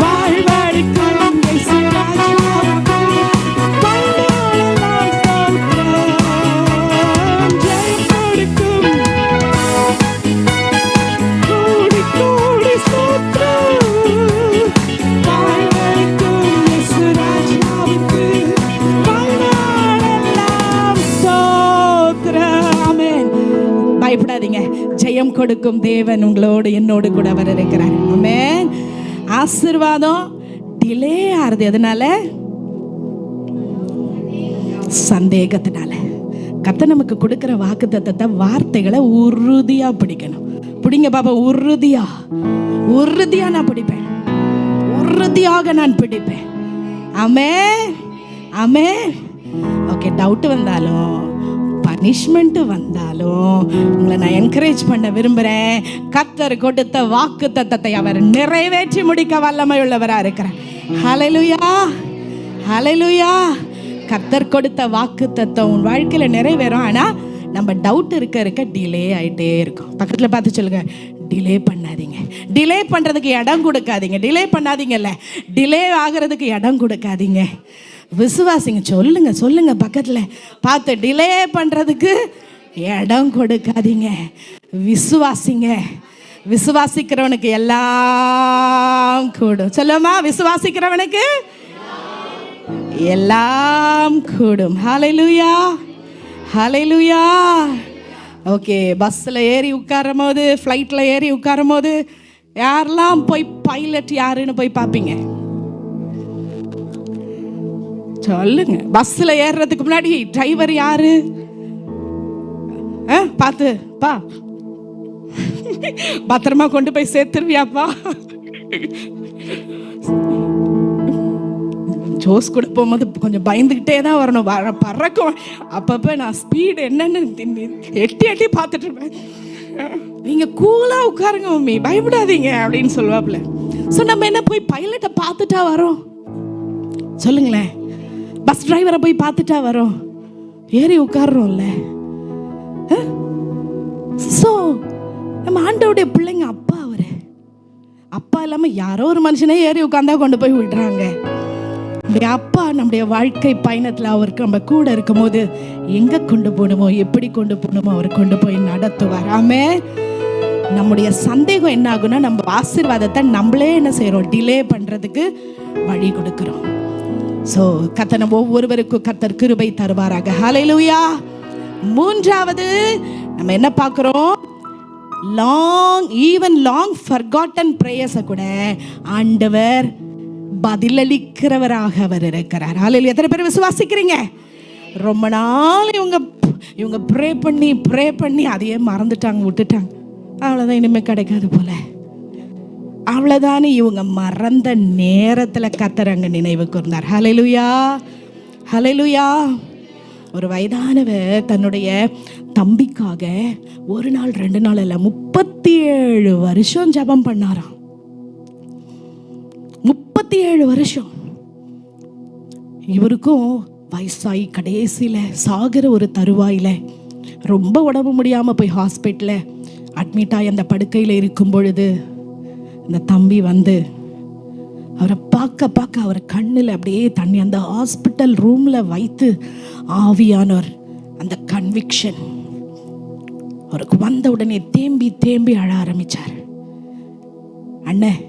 வாழ்வளிக்கும் இயேசு ராஜாவுக்கு வாழ்நாளெல்லாம் ஸ்தோத்திரம். ஜெயம் கொடுக்கும் கோடி கோடி ஸ்தோத்திரம். வாழ்வளிக்கும் இயேசு ராஜாவுக்கு வாழ்நாளெல்லாம் ஸ்தோத்திரம். ஆமென். பயப்படாதீங்க, ஜெயம் கொடுக்கும் தேவன் உங்களோடு என்னோடு கூட வர இருக்கிறார். ஆமென். ஆசீர்வாதம் டிலே ஆறுது. எதனால? சந்தேகத்தினால. கர்த்தர் நமக்கு கொடுக்கிற வாக்குத்தத்தத்தை, வார்த்தைகளை உறுதியா பிடிக்கணும். பிடிங்க பாப்பா, உறுதியா உறுதியா நான் பிடிப்பேன். உறுதியாக நான் பிடிப்பேன். ஆமென், ஆமென். ஓகே, டவுட் வந்தாலும் பனிஷ்மெண்ட் வந்தாலும் உங்களை நான் என்கரேஜ் பண்ண விரும்புகிறேன். கர்த்தர் கொடுத்த வாக்கு தத்தத்தை அவர் நிறைவேற்றி முடிக்க வல்லமை உள்ளவராக இருக்கிறார். ஹalleluya, ஹalleluya. கர்த்தர் கொடுத்த வாக்கு தத்தம் உன் வாழ்க்கையில் நிறைவேறும். ஆனால் நம்ம டவுட் இருக்க டிலே ஆகிட்டே இருக்கும். பக்கத்தில் பார்த்து சொல்லுங்க, டிலே பண்ணாதீங்க. டிலே பண்ணுறதுக்கு இடம் கொடுக்காதீங்க. டிலே பண்ணாதீங்கல்ல, டிலே ஆகிறதுக்கு இடம் கொடுக்காதீங்க. விசுவாசிங்க. சொல்லுங்க சொல்லுங்க, பக்கத்தில் பார்த்து, டிலே பண்ணுறதுக்கு இடம் கொடுக்காதீங்க. விசுவாசிங்க. விசுவாசிக்கிறவனுக்கு எல்லாம் கூடும். சொல்லுமா, விசுவாசிக்கிறவனுக்கு எல்லாம் கூடும். ஹalleluya, ஹalleluya. ஓகே, பஸ்ஸில் ஏறி உட்காரும் போது, ஃப்ளைட்டில் ஏறி உட்காரும் போது யாரெல்லாம் போய் பைலட் யாருன்னு போய் பார்ப்பீங்க? சொல்லுங்க. பஸ்ஸில் ஏறுறதுக்கு முன்னாடி டிரைவர் யாரு பார்த்து, பா பத்திரமா கொண்டு போய் சேர்த்துருவியாப்பா. ஜோஸ் கூட போகும்போது கொஞ்சம் பயந்துக்கிட்டே தான் வரணும், பறக்கும். அப்பப்போ நான் ஸ்பீடு என்னன்னு எட்டி எட்டி பார்த்துட்டு இருப்பேன். நீங்கள் கூலாக உட்காருங்க மம்மி, பயப்படாதீங்க அப்படின்னு சொல்லுவாப்புல. ஸோ நம்ம என்ன போய் பைலட்டை பார்த்துட்டா வரோம்? சொல்லுங்களேன். பஸ் டிரைவரை போய் பார்த்துட்டா வரோம்? ஏறி உட்கார்றோம்ல. ஸோ நம்ம ஆண்டவருடைய பிள்ளைங்க. அப்பா அவரு அப்பா இல்லாமல் யாரோ ஒரு மனுஷனே ஏறி உட்காந்தா கொண்டு போய் விடுறாங்க. நம்முடைய அப்பா நம்முடைய வாழ்க்கை பயணத்தில் அவருக்கு நம்ம கூட இருக்கும் போது எங்கே கொண்டு போகணுமோ, எப்படி கொண்டு போகணுமோ அவர் கொண்டு போய் நடத்துவார். ஆமென். நம்முடைய சந்தேகம் என்ன ஆகுனா, நம்ம ஆசீர்வாதத்தை நம்மளே என்ன செய்கிறோம், டிலே பண்ணுறதுக்கு வழி கொடுக்குறோம். ஸோ கர்த்தர் நம்ம ஒவ்வொருவருக்கும் கர்த்தர் கிருபை தருவாராக. ஹல்லேலூயா. மூன்றாவது நம்ம என்ன பார்க்குறோம், லாங் ஃபர்காட்டன் பிரேயர்ஸை கூட ஆண்டவர் பதிலளிக்கிறவராக அவர் இருக்கிறார். ஹல்லேலூயா. எத்தனை பேர் விசுவாசிக்கிறீங்க? ரொம்ப நாள் இவங்க ப்ரே பண்ணி அதையே மறந்துட்டாங்க, விட்டுட்டாங்க. அவ்வளோதான், இனிமேல் கிடைக்காது போல. அவ்வளோதானே இவங்க மறந்த நேரத்தில் கர்த்தர் அங்கே நினைவு கூர்ந்தார். ஹல்லேலூயா, ஹல்லேலூயா. ஒரு வயதானவர் தன்னுடைய தம்பிக்காக ஒரு நாள் 2 நாள் இல்லை 37 வருஷம் ஜெபம் பண்ணாராம். 37 வருஷம். இவருக்கும் வயசாகி கடைசியில் சாகிற ஒரு தருவாயில் ரொம்ப உடம்பு முடியாமல் போய் ஹாஸ்பிட்டலில் அட்மிட் ஆகி அந்த படுக்கையில் இருக்கும் பொழுது இந்த தம்பி வந்து அவரை பார்க்க அவர் கண்ணில் அப்படியே தண்ணி, அந்த ஹாஸ்பிட்டல் ரூமில் வைத்து ஆவியானவர் அந்த கன்விக்ஷன் அவருக்கு வந்த உடனே தேம்பி அழ ஆரம்பிச்சார். அண்ணன்,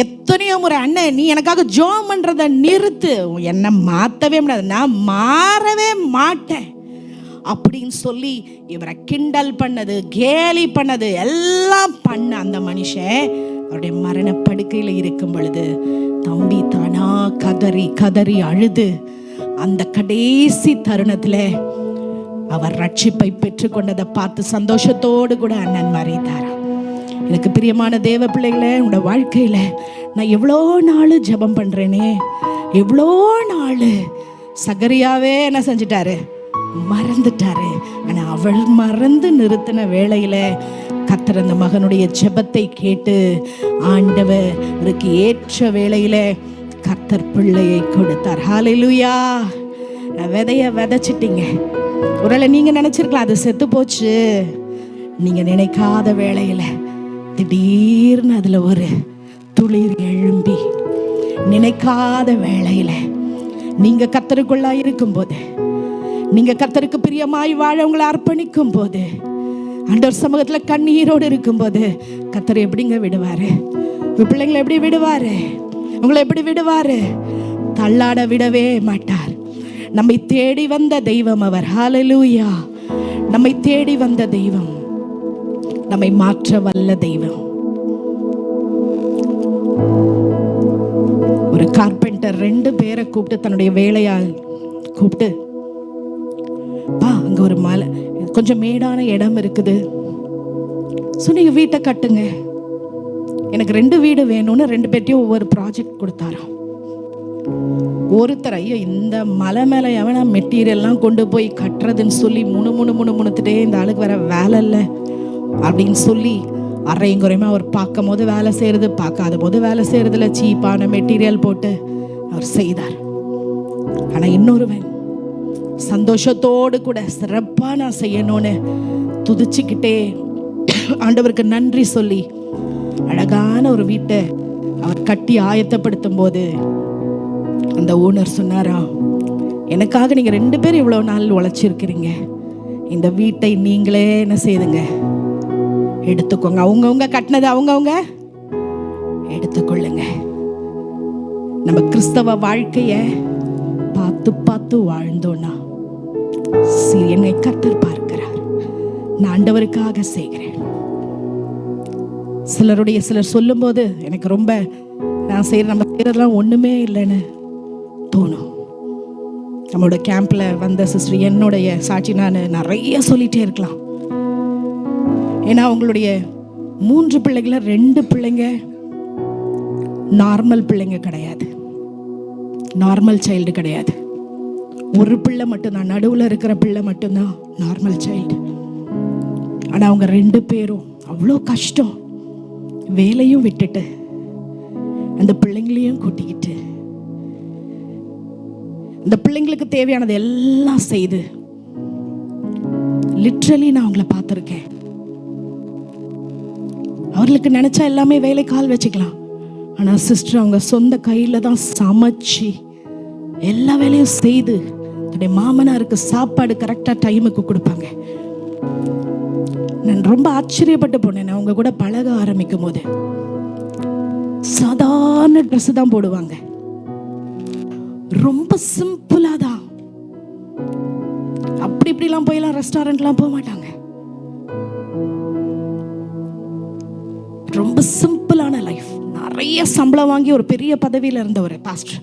எத்தனையோ முறை அண்ணன் நீ எனக்காக ஜெபம் பண்றத நிறுத்து, என்னை மாற்றவே முடியாது, நான் மாறவே மாட்டேன் அப்படின்னு சொல்லி இவரை கிண்டல் பண்ணது, கேலி பண்ணது எல்லாம் பண்ண அந்த மனுஷன் அவருடைய மரண படுக்கையில் இருக்கும் பொழுது தம்பி தானா கதறி அழுது அந்த கடைசி தருணத்தில் அவர் ரட்சிப்பை பெற்றுக்கொண்டதை பார்த்து சந்தோஷத்தோடு கூட அண்ணன் மறைத்தாராம். எனக்கு பிரியமான தேவ பிள்ளைகளே, உங்களோட வாழ்க்கையில் நான் எவ்வளோ நாள் ஜெபம் பண்ணுறேனே, எவ்வளோ நாள் சகரியாவே என்ன செஞ்சிட்டாரு, மறந்துட்டாரு. ஆனால் அவள் மறந்து நிறுத்தின வேளையில கர்த்தர் அந்த மகனுடைய ஜெபத்தை கேட்டு ஆண்டவருக்கு ஏற்ற வேளையில கர்த்தர் பிள்ளையை கொடுத்தார். ஹல்லேலூயா. விதைய விதைச்சிட்டீங்க. ஒருவேளை நீங்க நினைச்சிருக்கலாம் அது செத்து போச்சு. நீங்க நினைக்காத வேளையில திடீர்னு அதுல ஒரு துளிர் எழும்பி, நினைக்காத வேளையில நீங்க கர்த்தருக்குள்ளா இருக்கும் போது, நீங்க கர்த்தருக்கு பிரியமாய் வாழ உங்களை அர்ப்பணிக்கும் போது, ஆண்டவர் சமூகத்துல கண்ணீரோடு இருக்கும்போது கர்த்தர் எப்படிங்க விடுவாரு? பிள்ளைங்களை எப்படி விடுவாரு? உங்களை எப்படி விடுவாரு? தள்ளாட விடவே மாட்டார். நம்மை தேடி வந்த தெய்வம் அவர். ஹல்லேலூயா. நம்மை தேடி வந்த தெய்வம், நம்மை மாற்ற வல்ல தெய்வம். ஒரு கார்பெண்டர் 2 பேரை கூப்பிட்டு தன்னுடைய வேலையால் கூப்பிட்டு, அங்க ஒரு மலை, கொஞ்சம் மேடான இடம் இருக்குது, சொன்னீங்க வீட்டை கட்டுங்க, எனக்கு 2 வீடு வேணும்னு 2 பேர்ட்டையும் ஒவ்வொரு ப்ராஜெக்ட் கொடுத்தாராம். ஒருத்தர் ஐயோ இந்த மலை மேலே எவனா மெட்டீரியல்லாம் கொண்டு போய் கட்டுறதுன்னு சொல்லி முணுத்துட்டே இந்த ஆளுக்கு வேற வேலை இல்லை அப்படின்னு சொல்லி அரையும் குறையுமா அவர் பார்க்கும் போது வேலை செய்யறது, பார்க்காத போது வேலை செய்யறதுல சீப்பான மெட்டீரியல் போட்டு அவர் செய்தார். ஆனால் இன்னொருவன் சந்தோஷத்தோடு கூட சிறப்பாக நான் செய்யணும்னு துதிச்சுக்கிட்டே ஆண்டவருக்கு நன்றி சொல்லி அழகான ஒரு வீட்டை அவர் கட்டி ஆயத்தப்படுத்தும் போது அந்த ஓனர் சொன்னாரா, எனக்காக நீங்கள் 2 பேர் இவ்வளோ நாள் உழைச்சிருக்கிறீங்க, இந்த வீட்டை நீங்களே என்ன செய்துங்க, எடுத்துக்கோங்க, அவங்கவுங்க கட்டினது அவங்கவுங்க எடுத்துக்கொள்ளுங்க. நம்ம கிறிஸ்தவ வாழ்க்கைய பார்த்து வாழ்ந்தோன்னா என்னை கர்த்தர் பார்க்கிறார், நான் ஆண்டவருக்காக செய்கிறேன். சிலர் சொல்லும்போது எனக்கு ரொம்ப நம்ம செய்யறதெல்லாம் ஒண்ணுமே இல்லைன்னு தோணும். நம்மளோட கேம்ப்ல வந்த சிஸ்டர் என்னுடைய சாட்சி நான் நிறைய சொல்லிட்டே இருக்கலாம். ஏன்னா அவங்களுடைய 3 பிள்ளைகள 2 பிள்ளைங்க நார்மல் பிள்ளைங்க கிடையாது, நார்மல் சைல்டு கிடையாது. ஒரு பிள்ளை மட்டும்தான், நடுவில் இருக்கிற பிள்ளை மட்டும்தான் நார்மல் சைல்டு. ஆனால் அவங்க 2 பேரும் அவ்வளோ கஷ்டம், வேலையும் விட்டுட்டு அந்த பிள்ளைங்களையும் கூட்டிக்கிட்டு இந்த பிள்ளைங்களுக்கு தேவையானது எல்லாம் செய்து, லிட்ரலி நான் அவங்கள பார்த்துருக்கேன். அவர்களுக்கு நினைச்சா எல்லாமே வேலை கால் வச்சுக்கலாம். ஆனால் சிஸ்டர் அவங்க சொந்த கையில் தான் சமைச்சு எல்லா வேலையும் செய்து தன்னுடைய மாமனாருக்கு சாப்பாடு கரெக்டாக டைமுக்கு கொடுப்பாங்க. நான் ரொம்ப ஆச்சரியப்பட்டு போனேன். அவங்க கூட பழக ஆரம்பிக்கும் போது சாதாரண ட்ரெஸ் தான் போடுவாங்க, ரொம்ப சிம்பிளா தான். அப்படி இப்படிலாம் போயெல்லாம் ரெஸ்டாரண்ட்லாம் போக மாட்டாங்க. ரொம்ப சிம்பிளான லைஃப். நிறைய சம்பளம் வாங்கி ஒரு பெரிய பதவியில் இருந்தவர் பாஸ்டர்.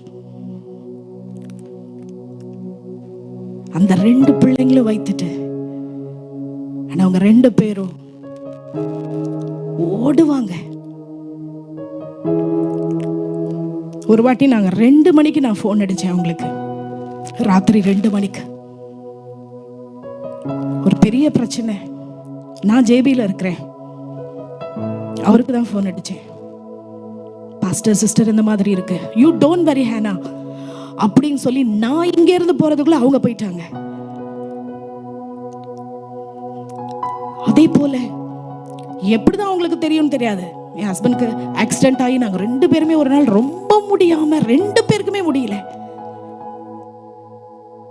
அந்த 2 பிள்ளைங்களும் வைத்துட்டு, ஆனா அவங்க 2 பேரும் ஓடுவாங்க. ஒரு வாட்டி நாங்க 2 மணிக்கு நான் ஃபோன் அடிச்சேன் அவங்களுக்கு, ராத்திரி 2 மணிக்கு. ஒரு பெரிய பிரச்சனை, நான் ஜேபியில் இருக்கிறேன். அவருக்கு தான் ஃபோன் அடிச்சேன். பாஸ்டர் சிஸ்டர் இந்த மாதிரி இருக்கு, யூ டோன்ட் வரி ஹேனா அப்படின்னு சொல்லி நான் இங்க இருந்து போறதுக்குள்ள அவங்க போயிட்டாங்க. அதே போல எப்படிதான் அவங்களுக்கு தெரியும் தெரியாது, என் ஹஸ்பண்ட்க்கு ஆக்சிடென்ட் ஆகி நாங்க 2 பேருமே ஒரு நாள் ரொம்ப முடியாம 2 பேருக்குமே முடியல.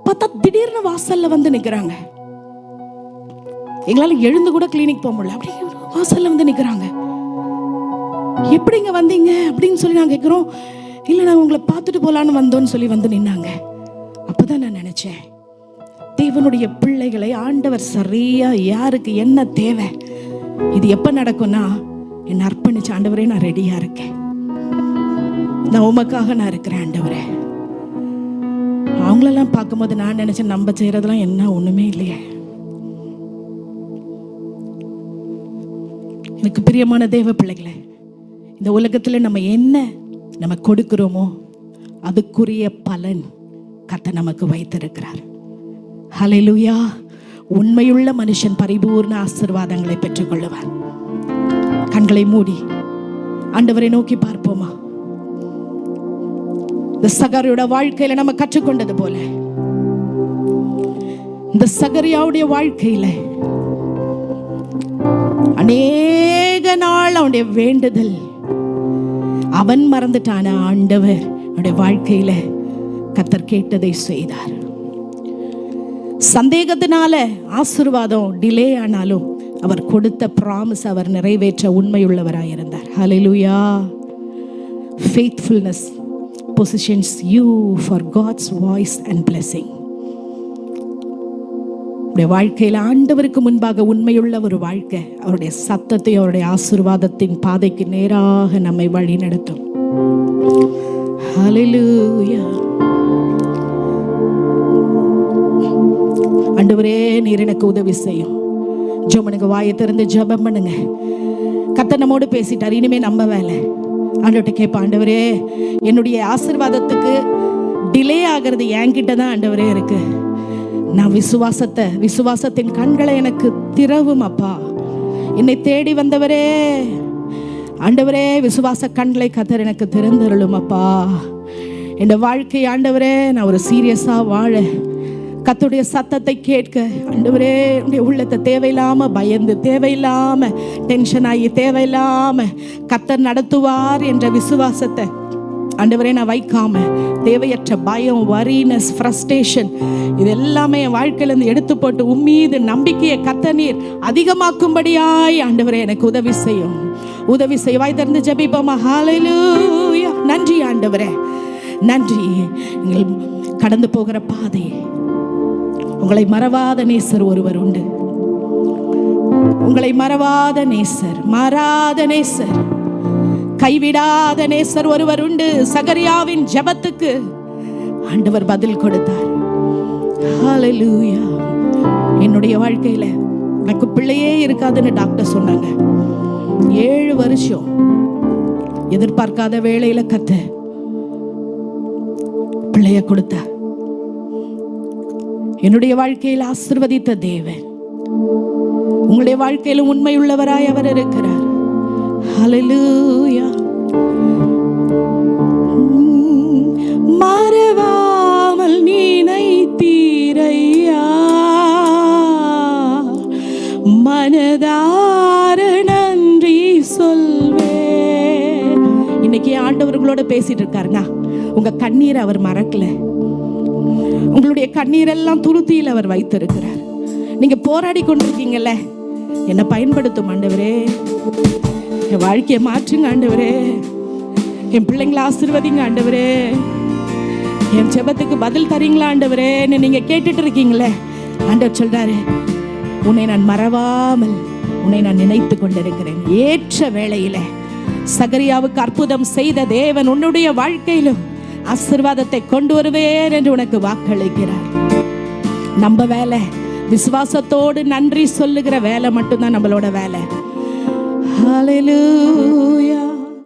பார்த்தா திடீர்னு வாசல்ல வந்து நிக்கிறாங்க. எங்களால எழுந்து கூட கிளினிக் போக முடியல, அப்படி வாசல்ல வந்து நிக்கிறாங்க. எப்படிங்க வந்தீங்க அப்படின்னு சொல்லி நாங்க கேட்கிறோம். இல்ல நான் உங்களை பார்த்துட்டு போலான்னு வந்தோன்னு சொல்லி வந்து நின்னாங்க. அப்பதான் நான் நினைச்சேன், தேவனுடைய பிள்ளைகளை ஆண்டவர் சரியா யாருக்கு என்ன தேவை, இது எப்ப நடக்கும்னா, என்ன அர்ப்பணிச்ச ஆண்டவரே நான் ரெடியா இருக்கேன், நான் உமக்காக நான் இருக்கிறேன் ஆண்டவரே. அவங்களெல்லாம் பார்க்கும்போது நான் நினைச்சேன், நம்ம செய்யறதெல்லாம் என்ன ஒண்ணுமே இல்லையே. எனக்கு பிரியமான தேவ பிள்ளைகளே, இந்த உலகத்துல நம்ம கொடுக்கிறோமோ அதுக்குரிய பலன் கர்த்தர் நமக்கு வைத்திருக்கிறார். ஹல்லேலூயா. உண்மையுள்ள மனுஷன் பரிபூர்ண ஆசீர்வாதங்களை பெற்றுக் கொள்ளுவார். கண்களை மூடி ஆண்டவரை நோக்கி பார்ப்போமா? இந்த சகரியோட வாழ்க்கையில நம்ம கற்றுக்கொண்டது போல, இந்த சகரியாவுடைய வாழ்க்கையில அநேக நாள் அவனுடைய வேண்டுதல் அவன் மறந்துட்டான, ஆண்டவர் அவனுடைய வாழ்க்கையில கர்த்தர் கேட்டதை செய்தார். சந்தேகத்தினால ஆசீர்வாதம் டிலே ஆனாலும் அவர் கொடுத்த ப்ராமிஸ் அவர் நிறைவேற்ற உண்மையுள்ளவராயிருந்தார். ஹல்லேலூயா. Faithfulness positions you for God's voice and blessing. உடைய வாழ்க்கையில் ஆண்டவருக்கு முன்பாக உண்மையுள்ள ஒரு வாழ்க்கை அவருடைய சத்தத்தை, அவருடைய ஆசீர்வாதத்தின் பாதைக்கு நேராக நம்மை வழி நடத்தும். ஹல்லேலூயா. ஆண்டவரே, நீர் எனக்கு உதவி செய்யும். ஜெபனுக்கு வாயை திறந்து ஜெபம் பண்ணுங்க. கர்த்தர் நம்மோடு பேசிட்டார், இனிமே நம்ம வேலை. ஆண்டவர்கிட்ட கேட்ப, ஆண்டவரே என்னுடைய ஆசீர்வாதத்துக்கு டிலே ஆகிறது என்கிட்ட தான் ஆண்டவரே இருக்கு. நான் விசுவாசத்தின் கண்களை எனக்கு திறவும் அப்பா. என்னை தேடி வந்தவரே ஆண்டவரே, விசுவாச கண்களை கர்த்தர் எனக்கு திறந்தருளும் அப்பா. என் வாழ்க்கை ஆண்டவரே, நான் ஒரு சீரியஸா வாழ, கர்த்தருடைய சத்தத்தை கேட்க ஆண்டவரே, உடைய உள்ளத்தை தேவையில்லாம பயந்து, தேவையில்லாம டென்ஷன் ஆகி, தேவையில்லாம கர்த்தர் நடத்துவார் என்ற விசுவாசத்தை ஆண்டவரே நான் வைக்காம, தேவையற்ற பயம், வரினஸ், ஃப்ரஸ்ட்ரேஷன் இது எல்லாமே என் வாழ்க்கையிலிருந்து எடுத்து போட்டு உம்மீது நம்பிக்கையை கர்த்தர் நீர் அதிகமாக்கும்படியாய் ஆண்டவரே எனக்கு உதவி செய்யும். உதவி செய்வாய். திறந்து ஜெபிப்போமா? ஹல்லேலூயா. நன்றி ஆண்டவரே, நன்றி. நீங்கள் கடந்து போகிற பாதை, உங்களை மறவாத நேசர் ஒருவர் உண்டு. உங்களை மறவாத நேசர், மாறாத நேசர், கைவிடாத நேசர் ஒருவர் உண்டு. சகரியாவின் ஜெபத்துக்கு ஆண்டவர் பதில் கொடுத்தார். ஹல்லேலூயா. என்னுடைய வாழ்க்கையில எனக்கு பிள்ளையே இருக்காதுன்னு டாக்டர் சொன்னாங்க. 7 வருஷம் எதிர்பார்க்காத வேளையில கர்த்தர் பிள்ளைய கொடுத்தார். என்னுடைய வாழ்க்கையில் ஆசீர்வதித்த தேவன் உங்களுடைய வாழ்க்கையிலும் உண்மையுள்ளவராய் அவர் இருக்கிறார். ஹல்லேலூயா. மறவாமல் நினைத்தீரையா, மனதார நன்றி சொல்வே. இன்னைக்கு ஆண்டவர் உங்களோட பேசிட்டு இருக்காருங்க. உங்க கண்ணீரை அவர் மறக்கல. உங்களுடைய கண்ணீரெல்லாம் துருத்தியில் அவர் வைத்திருக்கிறார். நீங்க போராடி கொண்டிருக்கீங்கல்ல, என்னை பயன்படுத்தும் ஆண்டவரே, என் வாழ்க்கையை மாற்றுங்க ஆண்டவரே, என் பிள்ளைங்களை ஆசீர்வதிங்க ஆண்டவரே, என் ஜெபத்துக்கு பதில் தரீங்களா ஆண்டவரே நீங்க கேட்டுட்டு இருக்கீங்களே. ஆண்டவர் சொல்றாரு, உன்னை நான் மறவாமல் உன்னை நான் நினைத்து கொண்டிருக்கிறேன். ஏற்ற வேளையில சகரியாவுக்கு அற்புதம் செய்த தேவன் உன்னுடைய வாழ்க்கையிலும் ஆசீர்வாதத்தை கொண்டு வருவேன் என்று உனக்கு வாக்களிக்கிறார். நம்ம வேலை விசுவாசத்தோடு நன்றி சொல்லுகிற வேலை மட்டும்தான் நம்மளோட வேலை. ஹல்லேலூயா.